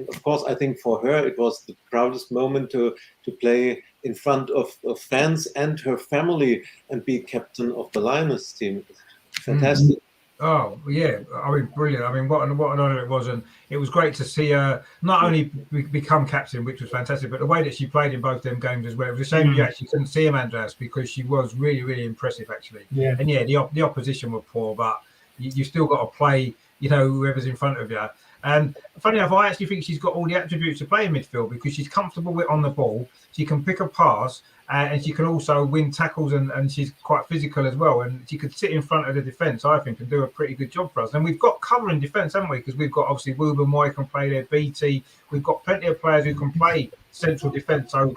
of course, I think for her, it was the proudest moment to play in front of fans and her family and be captain of the Lioness team. Fantastic. Oh, yeah. I mean, brilliant. I mean, what an honour it was. And it was great to see her not only become captain, which was fantastic, but the way that she played in both them games as well. It was a shame you actually couldn't see him, Andreas, because she was really, really impressive, actually. Yeah. And yeah, the opposition were poor, but you still got to play, whoever's in front of you. And funny enough, I actually think she's got all the attributes to play in midfield because she's comfortable on the ball. She can pick a pass and she can also win tackles and she's quite physical as well. And she could sit in front of the defence, I think, and do a pretty good job for us. And we've got cover in defence, haven't we? Because we've got obviously Wilbur Moy can play there, BT. We've got plenty of players who can play central defence. So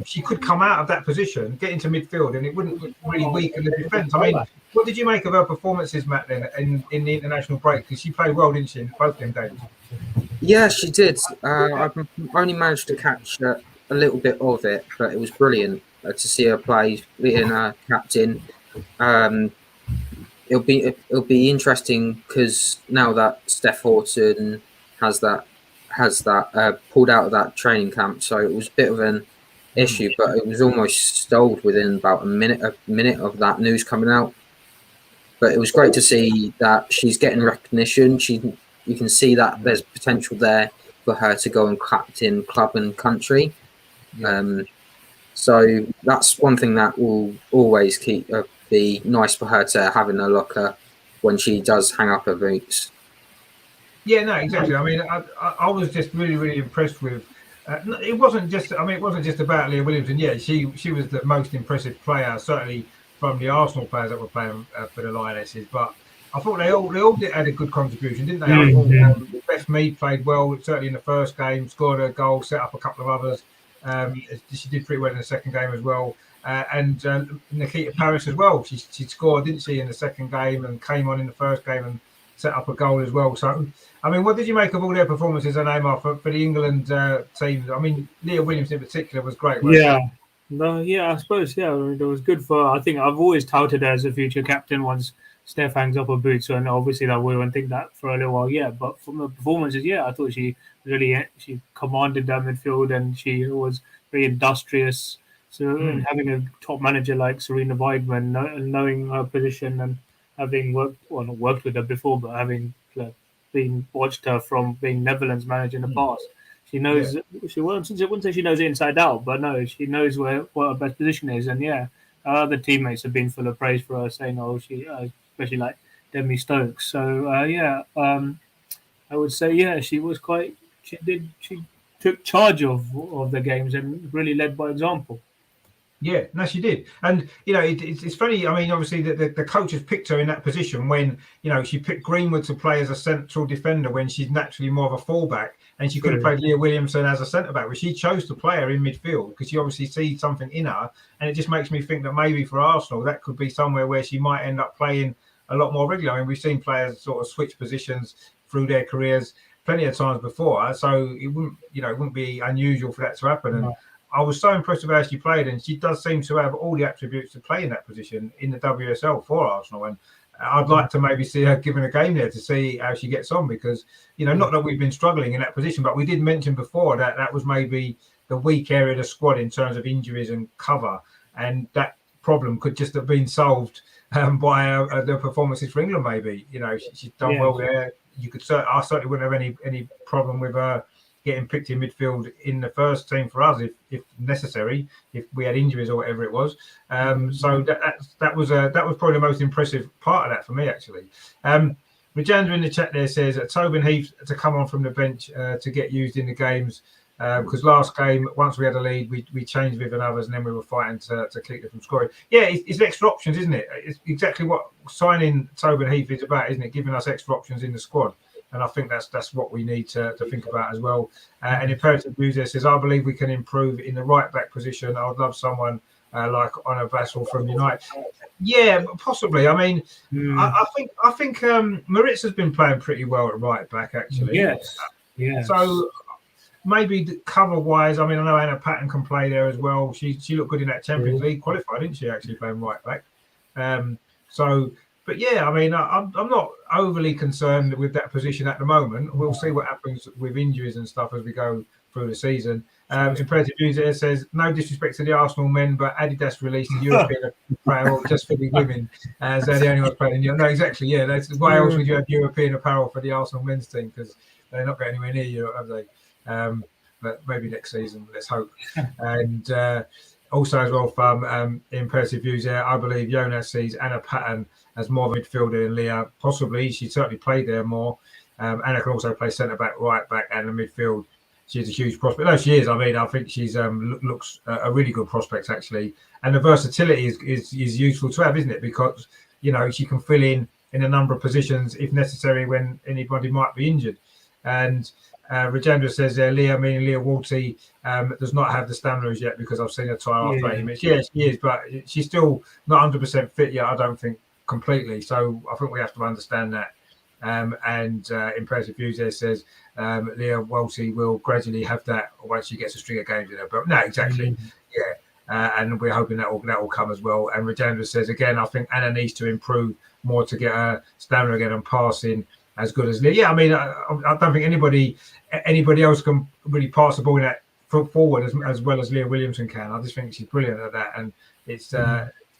she could come out of that position, get into midfield, and it wouldn't really weaken the defence. I mean, what did you make of her performances, Matt, then in the international break? Because she played well, didn't she, in both them games? Yeah, she did. I've only managed to catch a little bit of it, but it was brilliant to see her play, being a captain. It'll be interesting because now that Steph Horton has that pulled out of that training camp, so it was a bit of an issue, but it was almost stalled within about a minute of that news coming out. But it was great to see that she's getting recognition. You can see that there's potential there for her to go and captain club and country. So that's one thing that will always be nice for her to have in her locker when she does hang up her boots. Yeah, no, exactly. I mean, I was just really, really impressed with. It wasn't just. I mean, it wasn't just about Leah Williamson. Yeah, she was the most impressive player, certainly from the Arsenal players that were playing for the Lionesses. But I thought they all had a good contribution, didn't they? I thought Beth Mead played well, certainly in the first game, scored a goal, set up a couple of others. She did pretty well in the second game as well. And Nikita Paris as well. She scored, didn't she, in the second game, and came on in the first game and set up a goal as well. So, I mean, what did you make of all their performances, Amar, for the England team? I mean, Leah Williams in particular was great. I suppose, I mean, it was good for. I think I've always touted her as a future captain once Steph hangs up her boots, and obviously that we won't think that for a little while. But from the performances, I thought she commanded that midfield, and she was very industrious. So, and having a top manager like Serena Weidman, knowing her position and having not worked with her before, but having watched her from being Netherlands manager in the past. She knows. She wouldn't say she knows it inside out, but no, she knows what her best position is. And her other teammates have been full of praise for her, saying, she, especially like Demi Stokes. So I would say, she was quite. She took charge of the games and really led by example. Yeah, no, she did. And, it's funny. I mean, obviously, the coach has picked her in that position when, she picked Greenwood to play as a central defender when she's naturally more of a fullback. And she could have played Leah Williamson as a centre-back, but she chose to play her in midfield because she obviously sees something in her. And it just makes me think that maybe for Arsenal, that could be somewhere where she might end up playing a lot more regularly. I mean, we've seen players sort of switch positions through their careers plenty of times before. So it wouldn't be unusual for that to happen. And I was so impressed with how she played, and she does seem to have all the attributes to play in that position in the WSL for Arsenal. And I'd like to maybe see her given a game there to see how she gets on because, not that we've been struggling in that position, but we did mention before that was maybe the weak area of the squad in terms of injuries and cover. And that problem could just have been solved by the performances for England, maybe. She's done well there. I certainly wouldn't have any problem with her getting picked in midfield in the first team for us if necessary, if we had injuries or whatever it was. So that was probably the most impressive part of that for me, actually. Rajandra in the chat there says Tobin Heath to come on from the bench to get used in the games because last game, once we had a lead, we changed with others and then we were fighting to keep them from scoring. Yeah, it's extra options, isn't it? It's exactly what signing Tobin Heath is about, isn't it? Giving us extra options in the squad. And I think that's what we need to think about as well. And Imperative User says, I believe we can improve in the right back position. I would love someone like Honor Vassal from United. Yeah, possibly. I mean, I think Maritza's been playing pretty well at right back, actually. Yes. So maybe cover wise, I mean, I know Anna Patton can play there as well. She looked good in that Champions League qualified, didn't she? Actually playing right back. But yeah, I mean, I'm not overly concerned with that position at the moment. We'll see what happens with injuries and stuff as we go through the season. Imperative User says, no disrespect to the Arsenal men, but Adidas released a European apparel just for the women, as they're the only ones playing in Europe. No, exactly, yeah. Why else would you have European apparel for the Arsenal men's team? Because they're not going anywhere near Europe, have they? But maybe next season, let's hope. And also as well from Imperative User, I believe Jonas sees Anna Patton as more of a midfielder than Leah. Possibly, she certainly played there more. Anna can also play centre back, right back, and the midfield. She's a huge prospect. No, she is. I mean, I think she's looks a really good prospect actually, and the versatility is useful to have, isn't it? Because she can fill in a number of positions if necessary when anybody might be injured. And Rajendra says Leah, meaning Leah Walty, does not have the stamina as yet because I've seen her tie after 80 minutes. Yeah, she is, but she's still not 100% fit yet. I don't think completely. So I think we have to understand that. And Imperative User says Leah Walty will gradually have that once she gets a string of games in her belt. No, exactly. Yeah. And we're hoping that will come as well. And Rajendra says, again, I think Anna needs to improve more to get her stamina again and passing as good as Leah. Yeah, I mean, I don't think anybody else can really pass the ball in that forward as well as Leah Williamson can. I just think she's brilliant at that, and it's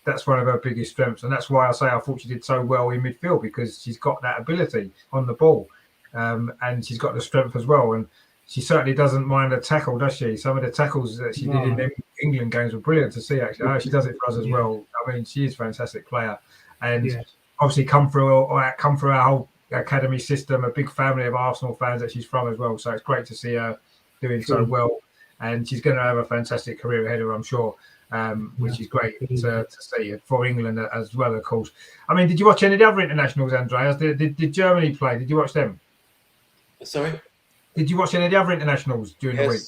that's one of her biggest strengths, and that's why I say I thought she did so well in midfield, because she's got that ability on the ball, and she's got the strength as well, and she certainly doesn't mind a tackle, does she? Some of the tackles that she did in the England games were brilliant to see, actually. Oh, she does it for us as well. I mean, she is a fantastic player, and obviously come through our whole academy system, a big family of Arsenal fans that she's from as well. So it's great to see her doing so well, and she's going to have a fantastic career ahead of her, I'm sure, which is great to see for England as well, of course. I mean, did you watch any of the other internationals, Andreas? Did Germany play? Did you watch them? Sorry? Did you watch any of the other internationals during the week?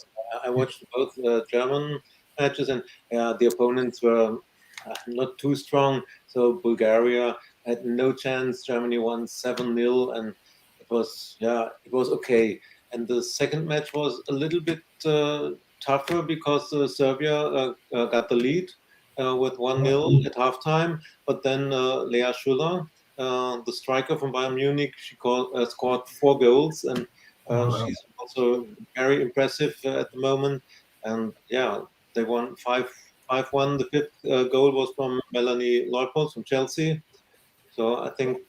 I watched both German matches, and the opponents were not too strong. So Bulgaria had no chance. Germany won 7-0, and it was okay. And the second match was a little bit tougher because Serbia got the lead with 1-0 at halftime. But then Lea Schuller, the striker from Bayern Munich, she scored 4 goals, and she's also very impressive at the moment. And they won 5-1. The fifth goal was from Melanie Leupolz from Chelsea. So I think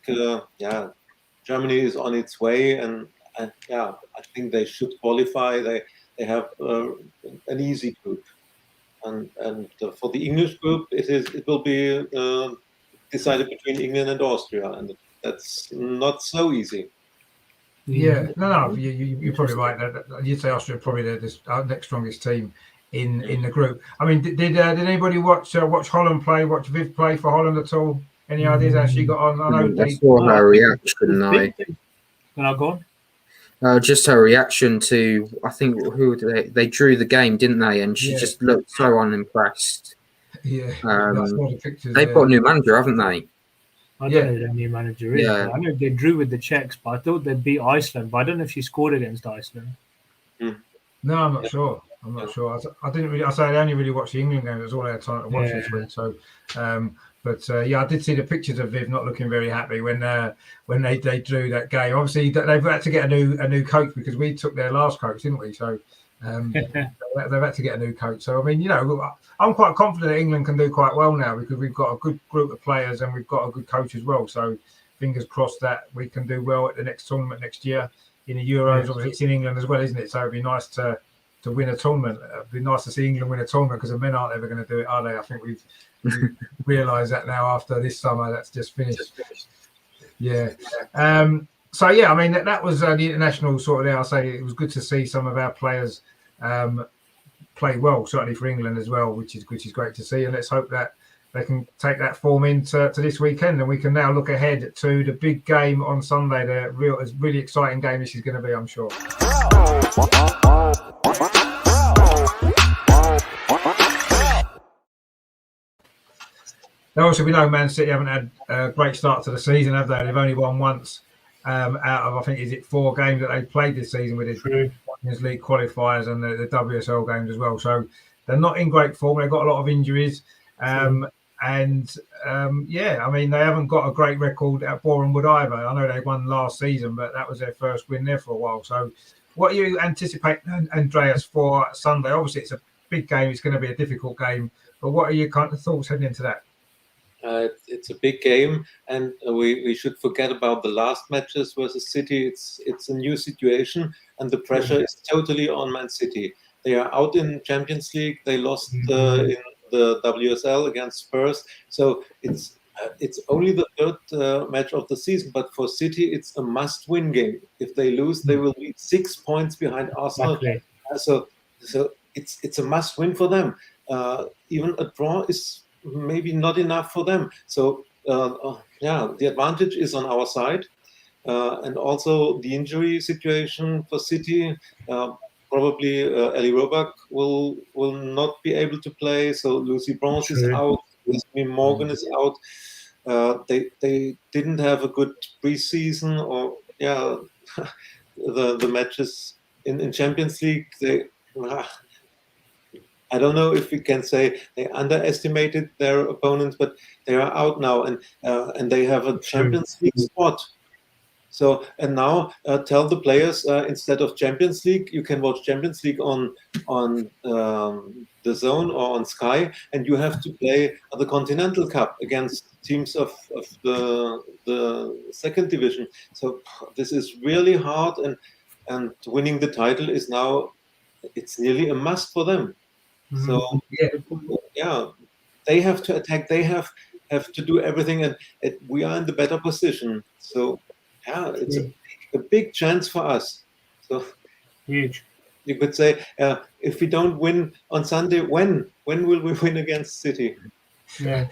Germany is on its way, and I think they should qualify. They have an easy group, and for the English group, it will be decided between England and Austria, and that's not so easy. Yeah, no, you're probably right. You'd say Austria probably the next strongest team in the group. I mean, did anybody watch Holland play? Watch Viv play for Holland at all? Any ideas how she got on? I saw her reaction. Can I go on? Just her reaction to, I think, who they drew the game, didn't they? And she just looked so unimpressed. Yeah, they've got a new manager, haven't they? I don't know who their new manager is. Yeah. I know they drew with the Czechs, but I thought they'd beat Iceland. But I don't know if she scored against Iceland. No, I'm not sure. I didn't really. I only really watched the England game. It was all I had time to watch this week. So, but I did see the pictures of Viv not looking very happy when they drew that game. Obviously, they've had to get a new coach because we took their last coach, didn't we? So they've had to get a new coach. So I mean, I'm quite confident that England can do quite well now because we've got a good group of players and we've got a good coach as well. So fingers crossed that we can do well at the next tournament next year in the Euros. Obviously, it's in England as well, isn't it? So it'd be nice to win a tournament. It'd be nice to see England win a tournament because the men aren't ever going to do it, are they? I think we've realised that now after this summer that's just finished. Yeah. So I mean that was the international sort of there. I'll say it was good to see some of our players play well, certainly for England as well, which is great to see. And let's hope that they can take that form into this weekend, and we can now look ahead to the big game on Sunday. The really exciting game this is going to be, I'm sure. Now, also, we know Man City haven't had a great start to the season, have they? They've only won once out of, I think, is it 4 games that they've played this season with the Champions League qualifiers and the WSL games as well. So they're not in great form. They've got a lot of injuries. I mean, they haven't got a great record at Boreham Wood either. I know they won last season, but that was their first win there for a while. So what do you anticipate, Andreas, for Sunday? Obviously, it's a big game. It's going to be a difficult game. But what are your kind of thoughts heading into that? It's a big game, and we should forget about the last matches versus City. It's a new situation, and the pressure is totally on Man City. They are out in Champions League. They lost in the WSL against Spurs. So it's only the third match of the season, but for City, it's a must-win game. If they lose, they will be 6 points behind Arsenal. Exactly. So it's a must-win for them. Even a draw is maybe not enough for them. So the advantage is on our side, and also the injury situation for City. Probably Ellie Roebuck will not be able to play. So Lucy Bronze is out. Jasmine Morgan is out. They didn't have a good preseason, or the matches in Champions League. I don't know if we can say they underestimated their opponents, but they are out now, and they have a Champions League spot. So, and now tell the players instead of Champions League, you can watch Champions League on the Zone or on Sky, and you have to play the Continental Cup against teams of the second division. So this is really hard, and winning the title is now, it's nearly a must for them. So yeah, they have to attack. They have to do everything, and we are in the better position. So yeah, it's a big chance for us. So Huge. you could say, if we don't win on Sunday, when will we win against City? Yeah.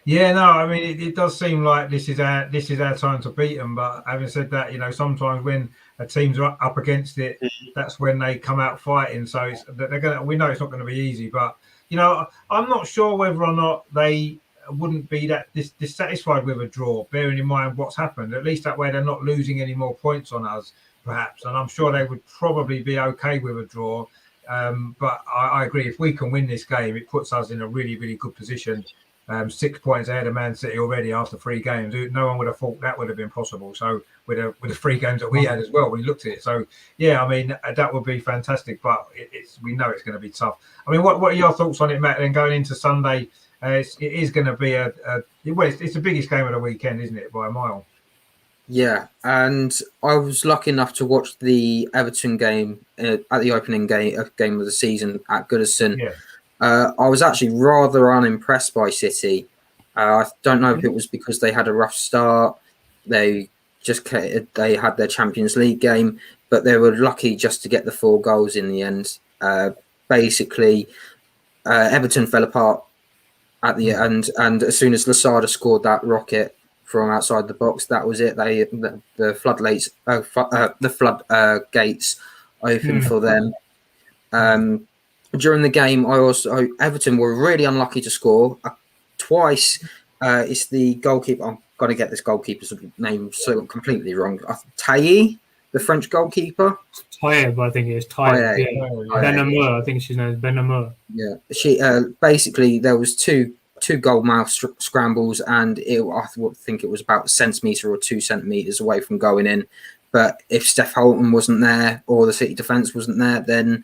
Yeah, no, I mean it does seem like this is our time to beat them. But having said that, sometimes when a team's up against it, that's when they come out fighting. So we know it's not going to be easy. But I'm not sure whether or not they wouldn't be that dissatisfied with a draw, bearing in mind what's happened. At least that way they're not losing any more points on us, perhaps. And I'm sure they would probably be okay with a draw. But I agree, if we can win this game, it puts us in a really, really good position. 6 points ahead of Man City already after 3 games. No one would have thought that would have been possible. So with the 3 games that we had as well, we looked at it. So yeah, I mean that would be fantastic, but we know it's going to be tough. I mean, what are your thoughts on it, Matt? Then going into Sunday, it is going to be it's the biggest game of the weekend, isn't it, by a mile? Yeah, and I was lucky enough to watch the Everton game at the opening game of the season at Goodison. Yeah. I was actually rather unimpressed by City. I don't know if it was because they had a rough start. They had their Champions League game, but they were lucky just to get the 4 goals in the end. Basically, Everton fell apart at the end, and as soon as Lasada scored that rocket from outside the box, that was it. The floodgates opened for them. During the game, Everton were really unlucky to score twice. It's the goalkeeper. I'm going to get this goalkeeper's name so completely wrong. Tailly, the French goalkeeper. Tailly, I think it is Tailly. Yeah. Ben Amar, I think she's known as Ben Amar. Yeah, she basically there was two goalmouth scrambles, and I think it was about a centimetre or 2 centimetres away from going in. But if Steph Holton wasn't there or the City defence wasn't there, then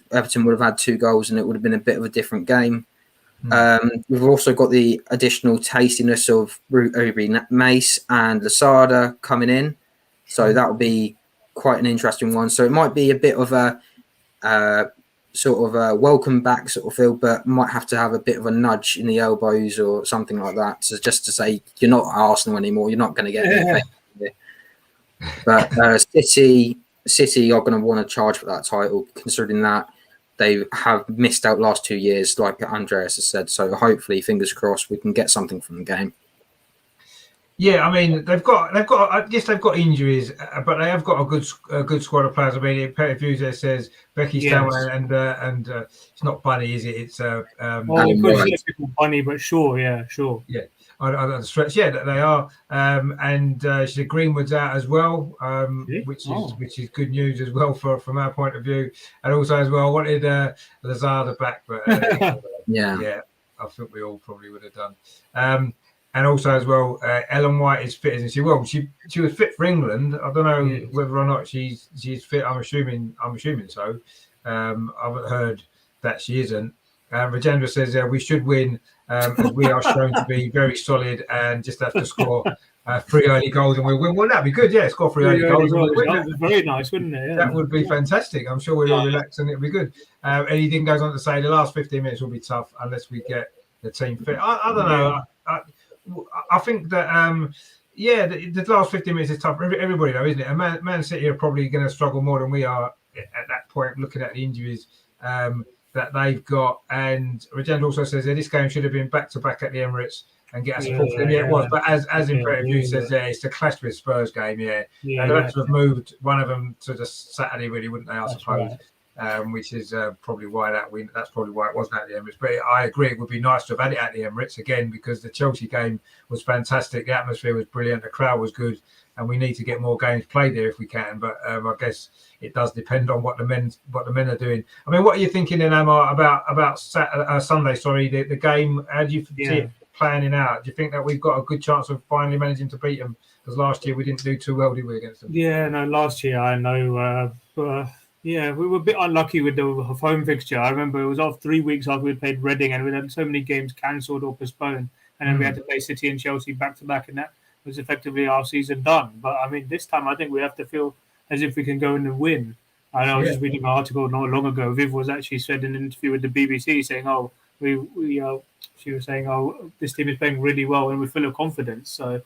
Everton would have had 2 goals and it would have been a bit of a different game. We've also got the additional tastiness of Ruby Mace and Lasada coming in. So that will be quite an interesting one. So it might be a bit of a sort of a welcome back sort of feel, but might have to have a bit of a nudge in the elbows or something like that. So just to say, you're not Arsenal anymore. You're not going to get anything. But City are going to want to charge for that title, considering that they have missed out last 2 years, like Andreas has said. So hopefully, fingers crossed, we can get something from the game. Yeah, I mean they've got. I guess they've got injuries, but they have got a good squad of players. I mean, Petty Fuse says Becky Stanway and it's not Bunny, is it? It's Bunny, but sure. Yeah. I stretch. Yeah, they are. And she said Greenwood's out as well, which is good news as well from our point of view. And also as well, I wanted Lazada back, but yeah, I think we all probably would have done. And also as well, Ellen White is fit, isn't she? Well, she was fit for England. I don't know whether or not she's fit. I'm assuming so. I haven't heard that she isn't. Rajendra says we should win, as we are shown to be very solid and just have to score 3 early goals and we'll win. Well, that'd be good. Yeah, score 3 early goals. That would be very nice, wouldn't it? Yeah. That would be fantastic. I'm sure we'll all relax and it'll be good. And he then goes on to say the last 15 minutes will be tough unless we get the team fit. I don't know. I think that the last 15 minutes is tough for everybody, though, isn't it? And Man City are probably going to struggle more than we are at that point, looking at the injuries that they've got. And Regenda also says that this game should have been back to back at the Emirates and get us support for them. Yeah, it was. But as Imperative View says, it's the clash with Spurs game. And they'd have to have moved one of them to the Saturday, really, wouldn't they? I suppose. Right. Which is probably why that's probably why it wasn't at the Emirates. But I agree, it would be nice to have had it at the Emirates again, because the Chelsea game was fantastic, the atmosphere was brilliant, the crowd was good, and we need to get more games played there if we can. But I guess it does depend on what the men are doing. I mean, what are you thinking then, Amar, about Sunday? Sorry, the game. How do you see it planning out? Do you think that we've got a good chance of finally managing to beat them Because last year we didn't do too well, did we, against them? Yeah, no, last year I know. Yeah, we were a bit unlucky with the home fixture. I remember it was off 3 weeks after we played Reading, and we had so many games cancelled or postponed, and then we had to play City and Chelsea back to back, and that was effectively our season done. But I mean, this time I think we have to feel as if we can go in and win. And I was just reading an article not long ago. Viv was actually said in an interview with the BBC saying, "Oh, she was saying, oh, this team is playing really well and we're full of confidence." So.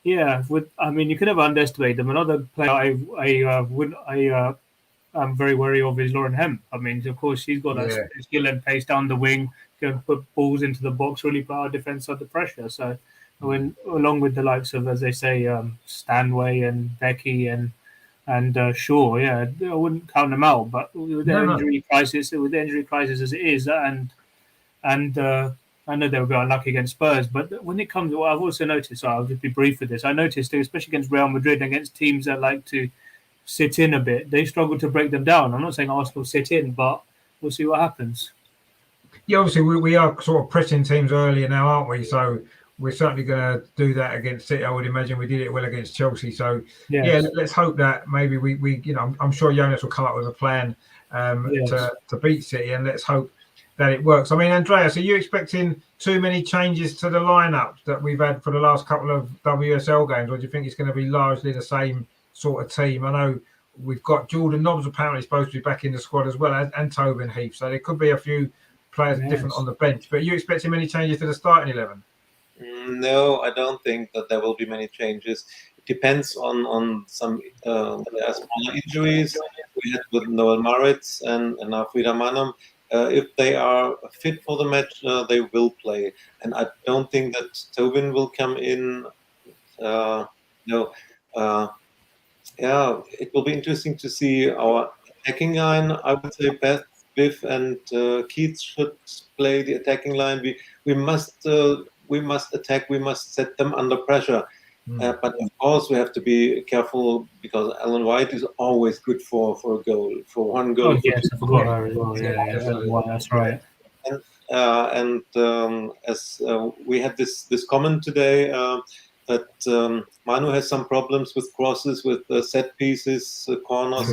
Yeah, I mean, you could never underestimate them. Another player I'm very wary of is Lauren Hemp. I mean, of course, she's got that skill and pace down the wing, can put balls into the box, really put our defence under pressure. So, along with the likes of, as they say, Stanway and Becky and Shaw, I wouldn't count them out. But with the injury crisis as it is, and I know they were unlucky against Spurs, but when it comes to what I've also noticed, so I'll just be brief with this. I noticed, especially against Real Madrid, against teams that like to sit in a bit, they struggle to break them down. I'm not saying Arsenal sit in, but we'll see what happens. Yeah, obviously we are sort of pressing teams earlier now, aren't we? So we're certainly going to do that against City. I would imagine we did it well against Chelsea. So let's hope that maybe we I'm sure Jonas will come up with a plan to beat City, and let's hope that it works. I mean, Andreas, are you expecting too many changes to the lineup that we've had for the last couple of WSL games, or do you think it's going to be largely the same sort of team? I know we've got Jordan Nobbs apparently supposed to be back in the squad as well, and Tobin Heath, so there could be a few players different on the bench. But are you expecting many changes to the starting 11? No, I don't think that there will be many changes. It depends on some smaller injuries we had with Noel Maritz and Frida Manam. If they are fit for the match, they will play. And I don't think that Tobin will come in. It will be interesting to see our attacking line. I would say Beth, Viv, and Keats should play the attacking line. We must attack. We must set them under pressure. But of course, we have to be careful because Ellen White is always good for a goal, for one goal. Oh, yes, I forgot her as well. Yeah, that's right. And as we had this comment today that Manu has some problems with crosses, with set pieces, corners.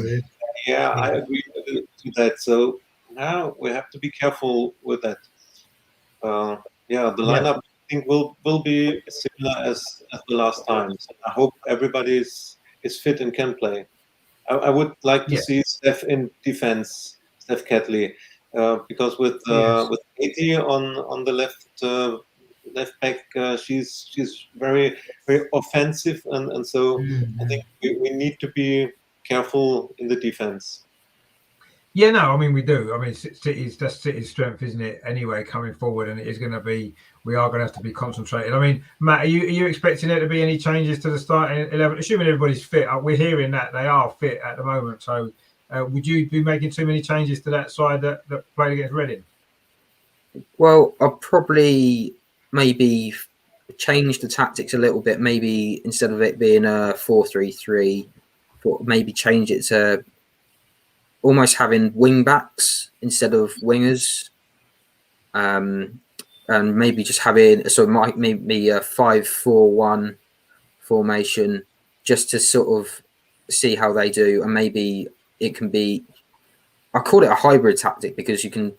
I agree to that. So now we have to be careful with that. The lineup I think will be similar as the last times. I hope everybody is fit and can play. I would like to see Steph in defense, Steph Catley, because with Katie on the left back, she's very very offensive, and so I think we need to be careful in the defense. Yeah, no, I mean we do. I mean that's City's strength, isn't it? Anyway, coming forward, and it is going to be. We are going to have to be concentrated. I mean, Matt, are you expecting there to be any changes to the starting 11? Assuming everybody's fit, we're hearing that they are fit at the moment. So, would you be making too many changes to that side that played against Reading? Well, I'll probably maybe change the tactics a little bit. Maybe instead of it being a 4-3-3, maybe change it to almost having wing backs instead of wingers. And maybe just having maybe a 5-4-1 formation just to sort of see how they do, and maybe it can be. I call it a hybrid tactic because you can.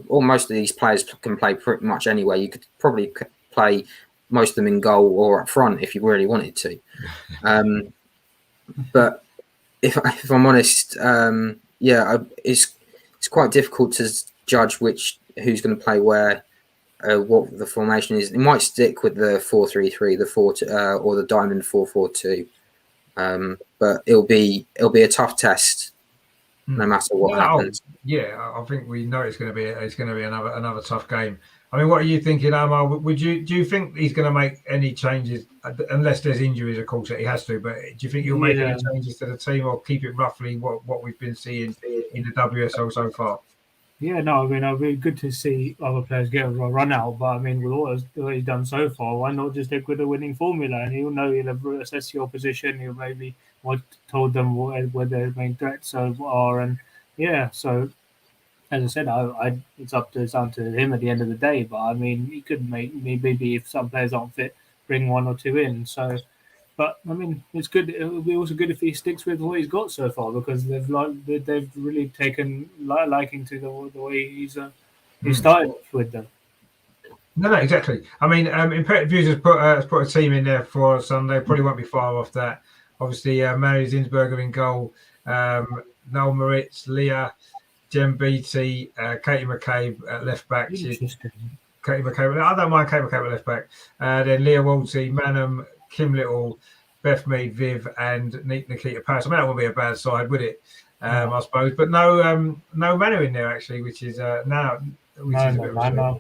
Most of these players can play pretty much anywhere. You could probably play most of them in goal or up front if you really wanted to. But if I'm honest, it's quite difficult to judge who's going to play where. What the formation is. It might stick with the 4-3-3, the 4 or the diamond 4-4-2, but it'll be a tough test, no matter what happens. Yeah, I think we know it's going to be another tough game. I mean, what are you thinking, Amar? Do you think he's going to make any changes, unless there's injuries, of course, that he has to? But do you think he'll make any changes to the team, or keep it roughly what we've been seeing in the WSL so far? Yeah, no, I mean, it'll be good to see other players get a run out. But I mean, with what he's done so far, why not just stick with the winning formula? And he'll know he'll assess your position. He'll maybe told them where their main threats are. And so as I said, it's down to him at the end of the day. But I mean, he could maybe if some players aren't fit, bring one or two in. So, But I mean, it's good. It would be also good if he sticks with what he's got so far, because they've really taken liking to the way he's started with them. No, exactly. I mean, Imperative Views has put a team in there for Sunday. Probably won't be far off that. Obviously, Mary Zinsberger in goal, Noel Moritz, Leah, Jem Beattie, Katie McCabe at left back. Katie McCabe. I don't mind Katie McCabe at left back. Then Leah Walty, Manham, Kim Little, Beth Mead, Viv, and Nikita Paris. I mean, that wouldn't be a bad side, would it? I suppose, but no Manu in there actually, which is now, which is a bit of a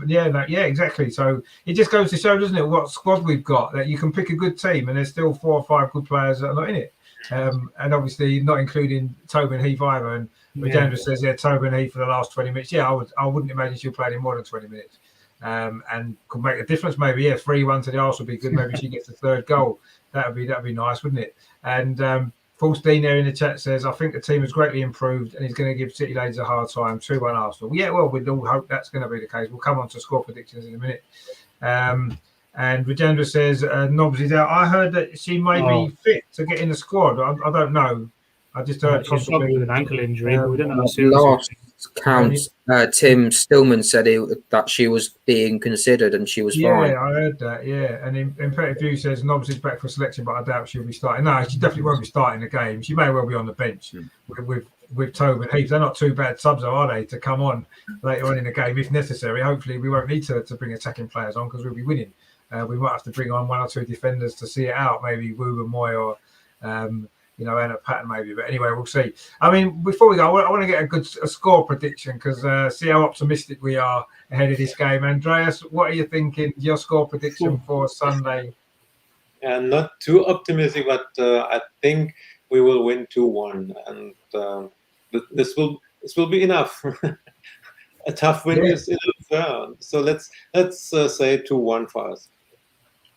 yeah, exactly. So it just goes to show, doesn't it, what squad we've got, that you can pick a good team and there's still 4 or 5 good players that are not in it. And obviously not including Tobin Heath either. And Andreas says, Tobin Heath for the last 20 minutes. Yeah, I wouldn't imagine she'll play in more than 20 minutes. And could make a difference maybe. 3-1 to the Arsenal would be good. Maybe she gets the 3rd goal. That'd be nice, wouldn't it? And Falstein there in the chat says, I think the team has greatly improved and he's going to give City Ladies a hard time. 2-1 Arsenal. Yeah, well, we'd all hope that's going to be the case. We'll come on to score predictions in a minute. And Rajendra says, Nobbs is out. I heard that she may be fit to get in the squad. I don't know. I just heard she's probably with an ankle injury. But we don't know how serious. Last counts, Tim Stillman said that she was being considered and she was fine. Yeah, I heard that. Yeah, and Imperative View says Nobbs is back for selection, but I doubt she'll be starting. No, she definitely won't be starting the game. She may well be on the bench with Tobin Heath. They're not too bad subs, are they, to come on later on in the game if necessary. Hopefully, we won't need to bring attacking players on because we'll be winning. We might have to bring on 1 or 2 defenders to see it out. Maybe Wu and Moy or Anna Patton maybe. But anyway, we'll see. I mean, before we go, I want to get a score prediction because see how optimistic we are ahead of this game. Andreas, what are you thinking? Your score prediction for Sunday? Not too optimistic, but I think we will win 2-1, and this will be enough. A tough win is enough. So let's say 2-1 for us.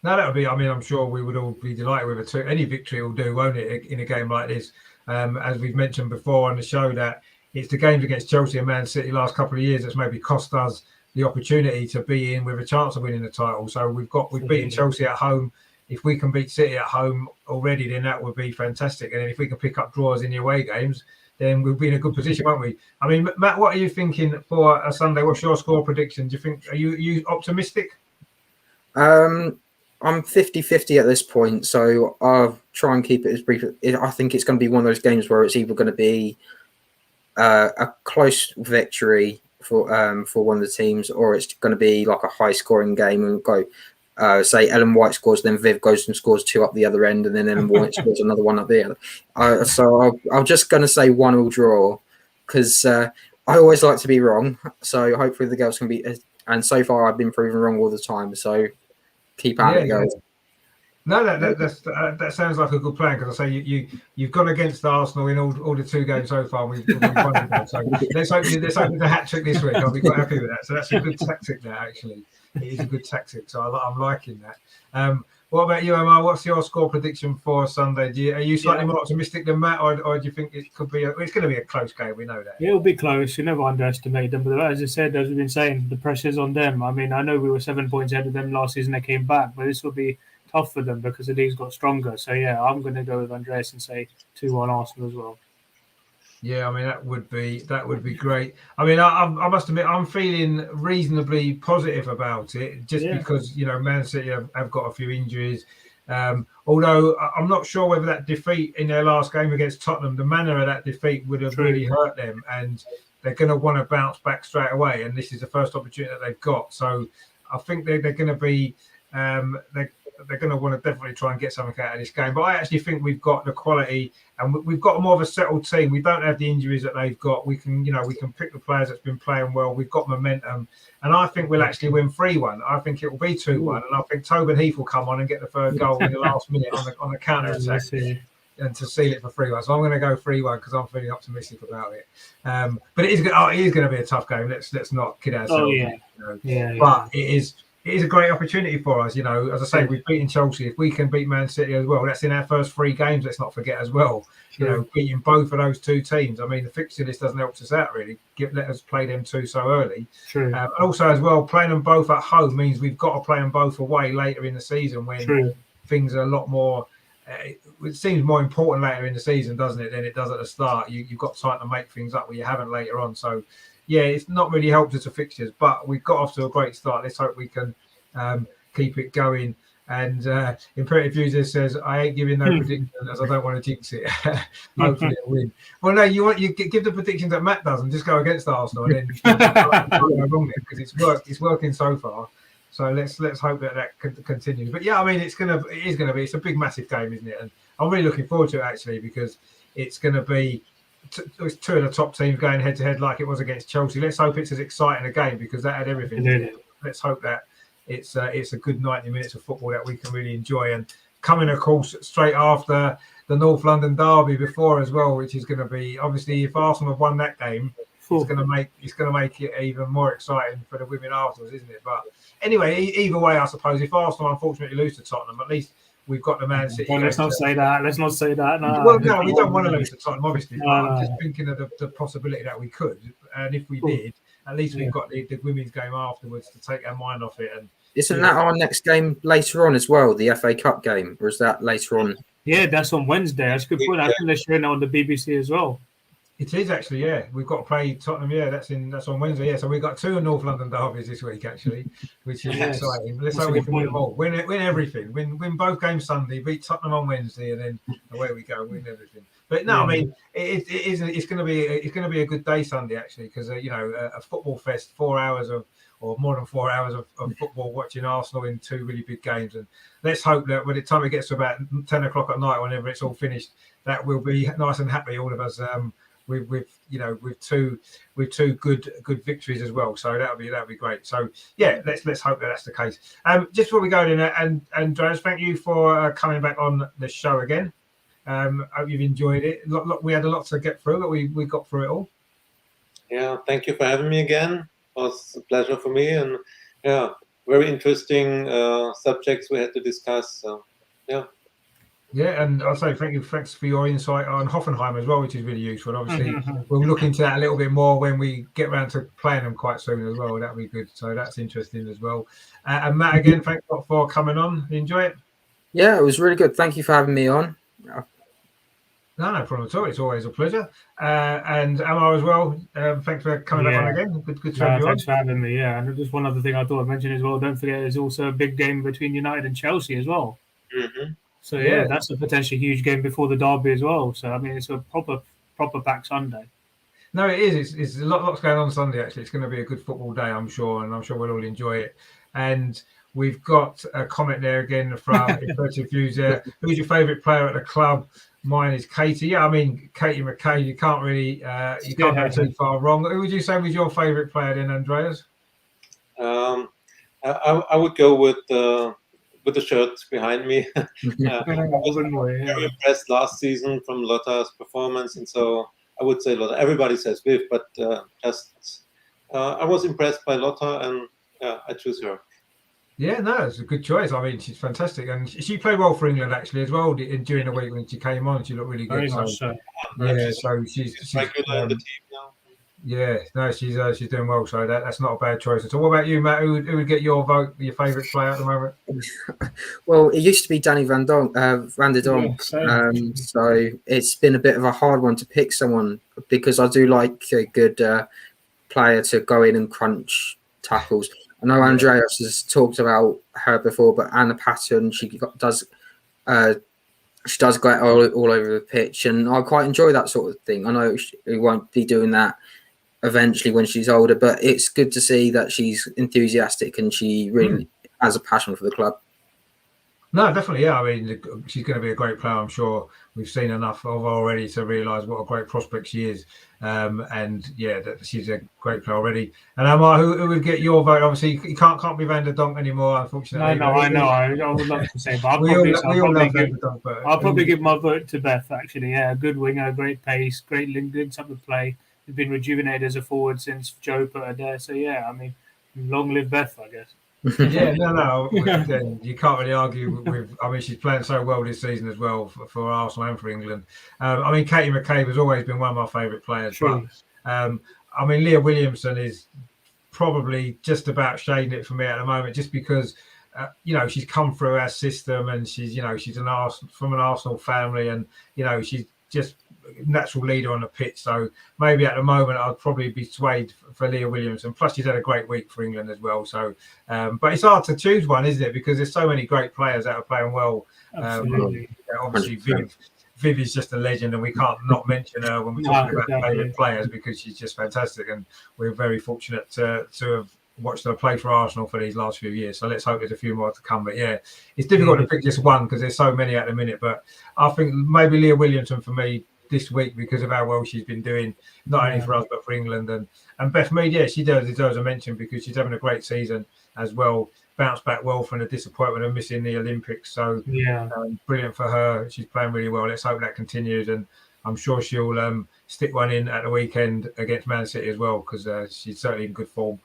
No, that would be. I mean, I'm sure we would all be delighted with any victory will do, won't it, in a game like this? As we've mentioned before on the show, that it's the games against Chelsea and Man City last couple of years that's maybe cost us the opportunity to be in with a chance of winning the title. So we've beaten Chelsea at home. If we can beat City at home already, then that would be fantastic. And if we can pick up draws in the away games, then we'll be in a good position, won't we? I mean, Matt, what are you thinking for a Sunday? What's your score prediction? Do you think are you optimistic? I'm 50-50 at this point, so I'll try and keep it as brief. I think it's going to be one of those games where it's either going to be a close victory for one of the teams, or it's going to be like a high-scoring game and go. Say Ellen White scores, then Viv goes and scores 2 up the other end, and then Ellen White scores another 1 up the other. So I'm just going to say 1-1 draw because I always like to be wrong. So hopefully the girls can be. And so far I've been proven wrong all the time. So keep at it, guys. No, that sounds like a good plan because I say you've gone against Arsenal in all the 2 games so far. We've won them. So let's hope the hat trick this week. I'll be quite happy with that. So that's a good tactic there, actually. It is a good tactic, so I'm liking that. What about you, Amar? What's your score prediction for Sunday? Are you slightly more optimistic than Matt, or do you think it could be? It's going to be a close game. We know that. Yeah, it'll be close. You never underestimate them. But as I said, as we've been saying, the pressure's on them. I mean, I know we were 7 points ahead of them last season. They came back, but this will be tough for them because the league's got stronger. So yeah, I'm going to go with Andreas and say 2-1 Arsenal as well. Yeah, I mean that would be great. I mean, I must admit I'm feeling reasonably positive about it, just because Man City have got a few injuries. Although I'm not sure whether that defeat in their last game against Tottenham, the manner of that defeat would have really hurt them, and they're going to want to bounce back straight away. And this is the first opportunity that they've got. So I think they're going to be they're going to want to definitely try and get something out of this game. But I actually think we've got the quality and we've got more of a settled team. We don't have the injuries that they've got. We can pick the players that's been playing well. We've got momentum. And I think we'll actually win 3-1. I think it will be 2-1. And I think Tobin Heath will come on and get the 3rd goal in the last minute on the counter-attack and to seal it for 3-1. So I'm going to go 3-1 because I'm feeling optimistic about it. But it is going to be a tough game. Let's not kid ourselves. But it is. it is a great opportunity for us. As I say, we've beaten Chelsea. If we can beat Man City as well, that's in our first 3 games. Let's not forget as well. Beating both of those 2 teams. I mean, the fixture list doesn't help us out really. Let us play them 2 so early. True. And also as well, playing them both at home means we've got to play them both away later in the season when things are a lot more. It seems more important later in the season, doesn't it, than it does at the start. You've got time to make things up where you haven't later on. So, yeah, it's not really helped us to fixtures, but we've got off to a great start. Let's hope we can keep it going. And Imperative User says, I ain't giving no prediction as I don't want to jinx it. Hopefully it'll win. Well, no, you give the predictions that Matt does and just go against Arsenal and then go wrong there because it's working so far. So let's hope that continues. But yeah, I mean, it's a big, massive game, isn't it? And I'm really looking forward to it actually because it's going to be 2 of the top teams going head to head like it was against Chelsea. Let's hope it's as exciting a game because that had everything. Let's hope that it's a good 90 minutes of football that we can really enjoy. And coming, of course, straight after the North London derby before as well, which is going to be obviously if Arsenal have won that game. It's going to make it even more exciting for the women afterwards, isn't it? But anyway, either way, I suppose if Arsenal unfortunately lose to Tottenham, at least we've got the Man City. Well, let's not say that. No. Well, no, we don't want to lose to Tottenham, obviously. No. I'm just thinking of the possibility that we could, and if we did, at least we've got the women's game afterwards to take our mind off it. And isn't that our next game later on as well, the FA Cup game, or is that later on? Yeah, that's on Wednesday. That's a good point. I think they're showing it on the BBC as well. It is actually, yeah. We've got to play Tottenham. Yeah, that's on Wednesday. Yeah, so we've got 2 North London derbies this week actually, which is exciting. Let's hope we can win them all, win everything, win both games Sunday, beat Tottenham on Wednesday, and then away we go, win everything. But no, I mean, it's going to be a good day Sunday actually because a football fest, 4 hours or more than 4 hours of football watching Arsenal in 2 really big games, and let's hope that by the time it gets to about 10 o'clock at night, whenever it's all finished, that we'll be nice and happy, all of us. With two good victories as well, so that'll be great. So yeah, let's hope that's the case. Just before we go in, and Andreas, thank you for coming back on the show again. Hope you've enjoyed it. We had a lot to get through, but we got through it all. Yeah, thank you for having me again. It was a pleasure for me, and yeah, very interesting subjects we had to discuss. So yeah. Yeah, and I'll say thanks for your insight on Hoffenheim as well, which is really useful. And obviously, we'll look into that a little bit more when we get around to playing them quite soon as well. That'll be good. So that's interesting as well. And Matt, again, thanks a lot for coming on. Enjoy it. Yeah, it was really good. Thank you for having me on. No problem at all. It's always a pleasure. And Amar as well. Thanks for coming back on again. Good to have you on. Thanks for having me. Yeah, and just one other thing I thought I'd mention as well. Don't forget, there's also a big game between United and Chelsea as well. Mm-hmm. So yeah, that's a potentially huge game before the derby as well. So I mean, it's a proper packed Sunday. No, it is. It's a lots going on Sunday. Actually, it's going to be a good football day, I'm sure, and I'm sure we'll all enjoy it. And we've got a comment there again from Imperative Views there. Who's your favourite player at the club? Mine is Katie. Yeah, I mean Katie McKay. You can't really go too far wrong. Who would you say was your favourite player then, Andreas? I would go with the shirt behind me. I was very impressed last season from Lotta's performance, and so I would say Lotta. Everybody says Viv, but I was impressed by Lotta, and I choose her. Yeah, no, it's a good choice. I mean, she's fantastic, and she played well for England actually as well during the week when she came on. She looked really good. Very much so. Yeah, so she's regular in the team now. Yeah, no, she's doing well. So that's not a bad choice at all. What about you, Matt? Who would get your vote? Your favourite player at the moment? Well, it used to be Danny Van der Donk. So it's been a bit of a hard one to pick someone because I do like a good player to go in and crunch tackles. I know Andreas has talked about her before, but Anna Patton, she does go all over the pitch, and I quite enjoy that sort of thing. I know she won't be doing that eventually when she's older, but it's good to see that she's enthusiastic and she really has a passion for the club. No, definitely, yeah. I mean, she's going to be a great player. I'm sure we've seen enough of her already to realise what a great prospect she is. And yeah, that she's a great player already. And Amar, who would get your vote? Obviously, you can't be Van der Donk anymore, unfortunately. No, I know. I would love to say, but I'll probably give my vote to Beth. Actually, yeah, good winger, great pace, great links up the play. He's been rejuvenated as a forward since Joe put her there. So yeah, I mean, long live Beth, I guess. Yeah, no. Then you can't really argue with. I mean, she's playing so well this season as well for Arsenal and for England. I mean, Katie McCabe has always been one of my favourite players, True. but I mean, Leah Williamson is probably just about shading it for me at the moment, just because she's come through our system and she's from an Arsenal family, and she's just natural leader on the pitch. So maybe at the moment I'd probably be swayed for Leah Williamson. Plus she's had a great week for England as well. So, but it's hard to choose one, isn't it? Because there's so many great players that are playing well. Absolutely. Obviously, Viv is just a legend, and we can't not mention her when we're talking about favourite players, because she's just fantastic, and we're very fortunate to have watched her play for Arsenal for these last few years. So let's hope there's a few more to come. But yeah, it's difficult to pick just one because there's so many at the minute. But I think maybe Leah Williamson for me this week, because of how well she's been doing, not only for us but for England. And Beth Mead, yeah, she deserves a mention because she's having a great season as well. Bounced back well from the disappointment of missing the Olympics. So brilliant for her. She's playing really well. Let's hope that continues, and I'm sure she'll stick one in at the weekend against Man City as well, because she's certainly in good form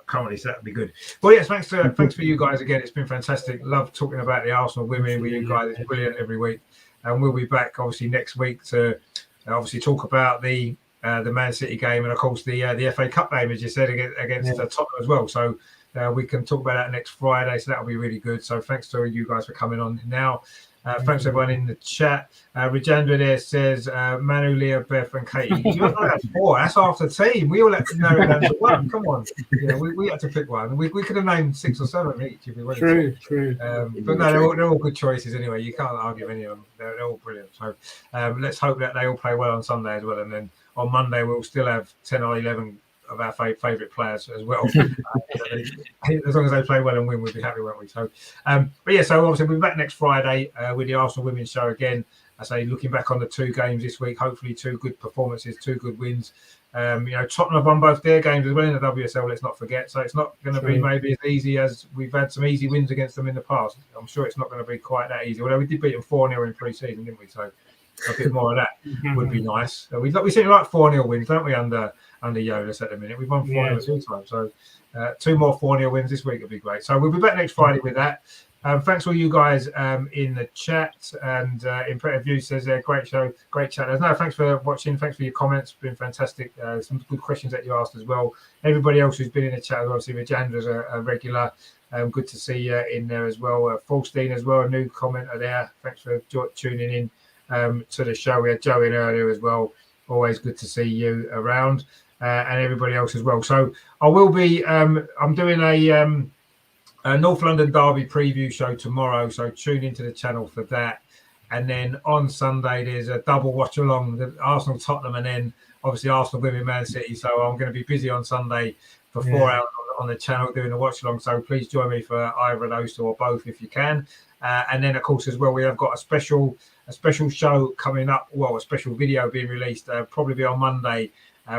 currently, so that'd be good. Well, yes, thanks for you guys again. It's been fantastic. Love talking about the Arsenal women with you guys. It's brilliant every week. And we'll be back obviously next week to obviously talk about the Man City game, and of course the FA Cup game, as you said, against Tottenham as well. So we can talk about that next Friday. So that'll be really good. So thanks to you guys for coming on now. Thanks everyone in the chat. Rajendra there says Manu, Leah, Beth, and Katie. You only have 4. That's half the team. We all had to narrow it down to 1. Come on, we had to pick one. We could have named 6 or 7 each if we wanted. True. But no, they're all good choices anyway. You can't argue any of them. They're all brilliant. So let's hope that they all play well on Sunday as well, and then on Monday we'll still have 10 or 11 of our favourite players as well. As long as they play well and win, we'll be happy, won't we? So, but yeah, so obviously we'll be back next Friday with the Arsenal Women's Show again. I say, looking back on the 2 games this week, hopefully 2 good performances, 2 good wins. Tottenham have won both their games as well in the WSL, let's not forget. So it's not going to be maybe as easy as we've had some easy wins against them in the past. I'm sure it's not going to be quite that easy. Although we did beat them 4-0 in pre-season, didn't we? So a bit more of that would be nice. We seem to like 4-0 wins, don't we, under Yolis at the minute? We've won 4-0 2 times. So 2 more 4-0 wins this week would be great. So we'll be back next Friday with that. Thanks for you guys in the chat, and Imperative View says great show, great chat. No, thanks for watching. Thanks for your comments. It's been fantastic. Some good questions that you asked as well. Everybody else who's been in the chat as well. See, Jandra's a regular. Good to see you in there as well. Falstein as well, a new commenter there. Thanks for tuning in to the show. We had Joe in earlier as well. Always good to see you around, and everybody else as well. So I will be. I'm doing a North London Derby preview show tomorrow, so tune into the channel for that. And then on Sunday there's a double watch along, the Arsenal Tottenham, and then obviously Arsenal Women Man City. So I'm going to be busy on Sunday for 4 hours on the channel doing a watch along. So please join me for either of those 2 or both if you can. And then of course as well we have got a special show coming up. Well, a special video being released probably be on Monday.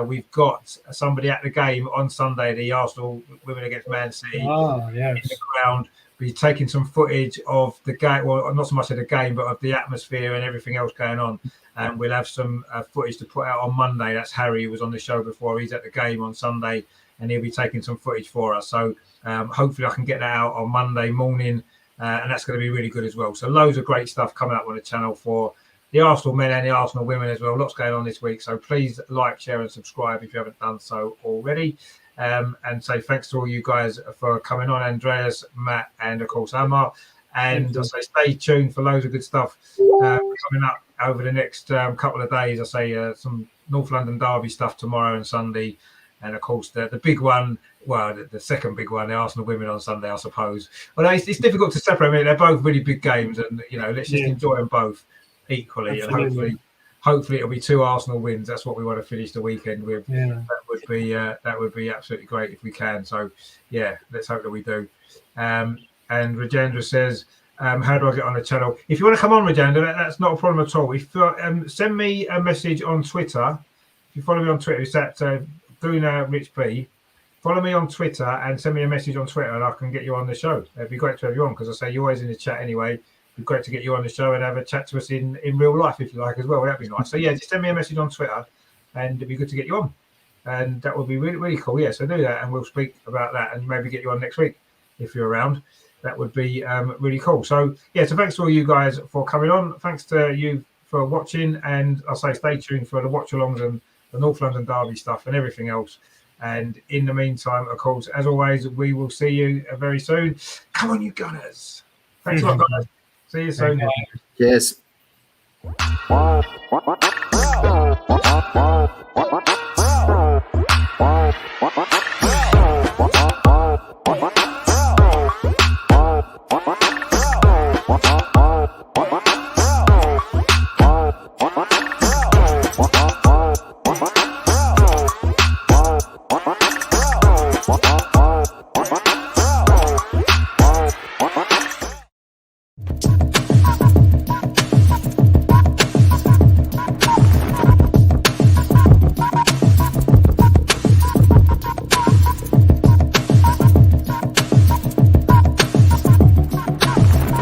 We've got somebody at the game on Sunday, the Arsenal Women against Man City, in the ground. We're taking some footage of the game, well, not so much of the game, but of the atmosphere and everything else going on. And we'll have some footage to put out on Monday. That's Harry, who was on the show before. He's at the game on Sunday, and he'll be taking some footage for us. So hopefully I can get that out on Monday morning, and that's going to be really good as well. So loads of great stuff coming up on the channel for the Arsenal men and the Arsenal women as well. Lots going on this week. So please like, share and subscribe if you haven't done so already. And say thanks to all you guys for coming on, Andreas, Matt, and of course Amar. And I say stay tuned for loads of good stuff coming up over the next couple of days. I say some North London Derby stuff tomorrow and Sunday. And of course the big one, well, the second big one, the Arsenal women on Sunday, I suppose. Well, it's difficult to separate. I mean, they're both really big games, and let's just enjoy them both equally. Absolutely. And hopefully it'll be 2 Arsenal wins. That's what we want to finish the weekend with. That would be absolutely great if we can. So yeah, let's hope that we do. And Rajendra says, how do I get on the channel? If you want to come on, Rajendra, that's not a problem at all. If send me a message on Twitter. If you follow me on Twitter, it's at Rich B. Follow me on Twitter and send me a message on Twitter, and I can get you on the show. It'd be great to have you on, because I say you're always in the chat anyway. It'd be great to get you on the show and have a chat to us in real life if you like as well. That'd be nice. So yeah, just send me a message on Twitter, and it'd be good to get you on, and that would be really, really cool. Yeah, so do that, and we'll speak about that and maybe get you on next week. if you're around. That would be really cool. So yeah, so thanks to all you guys for coming on. Thanks to you for watching, and I'll say stay tuned for the watch-alongs and the North London Derby stuff and everything else. And in the meantime, of course, as always, we will see you very soon. Come on, you Gunners! Thanks a lot, guys. See you soon. Cheers. What?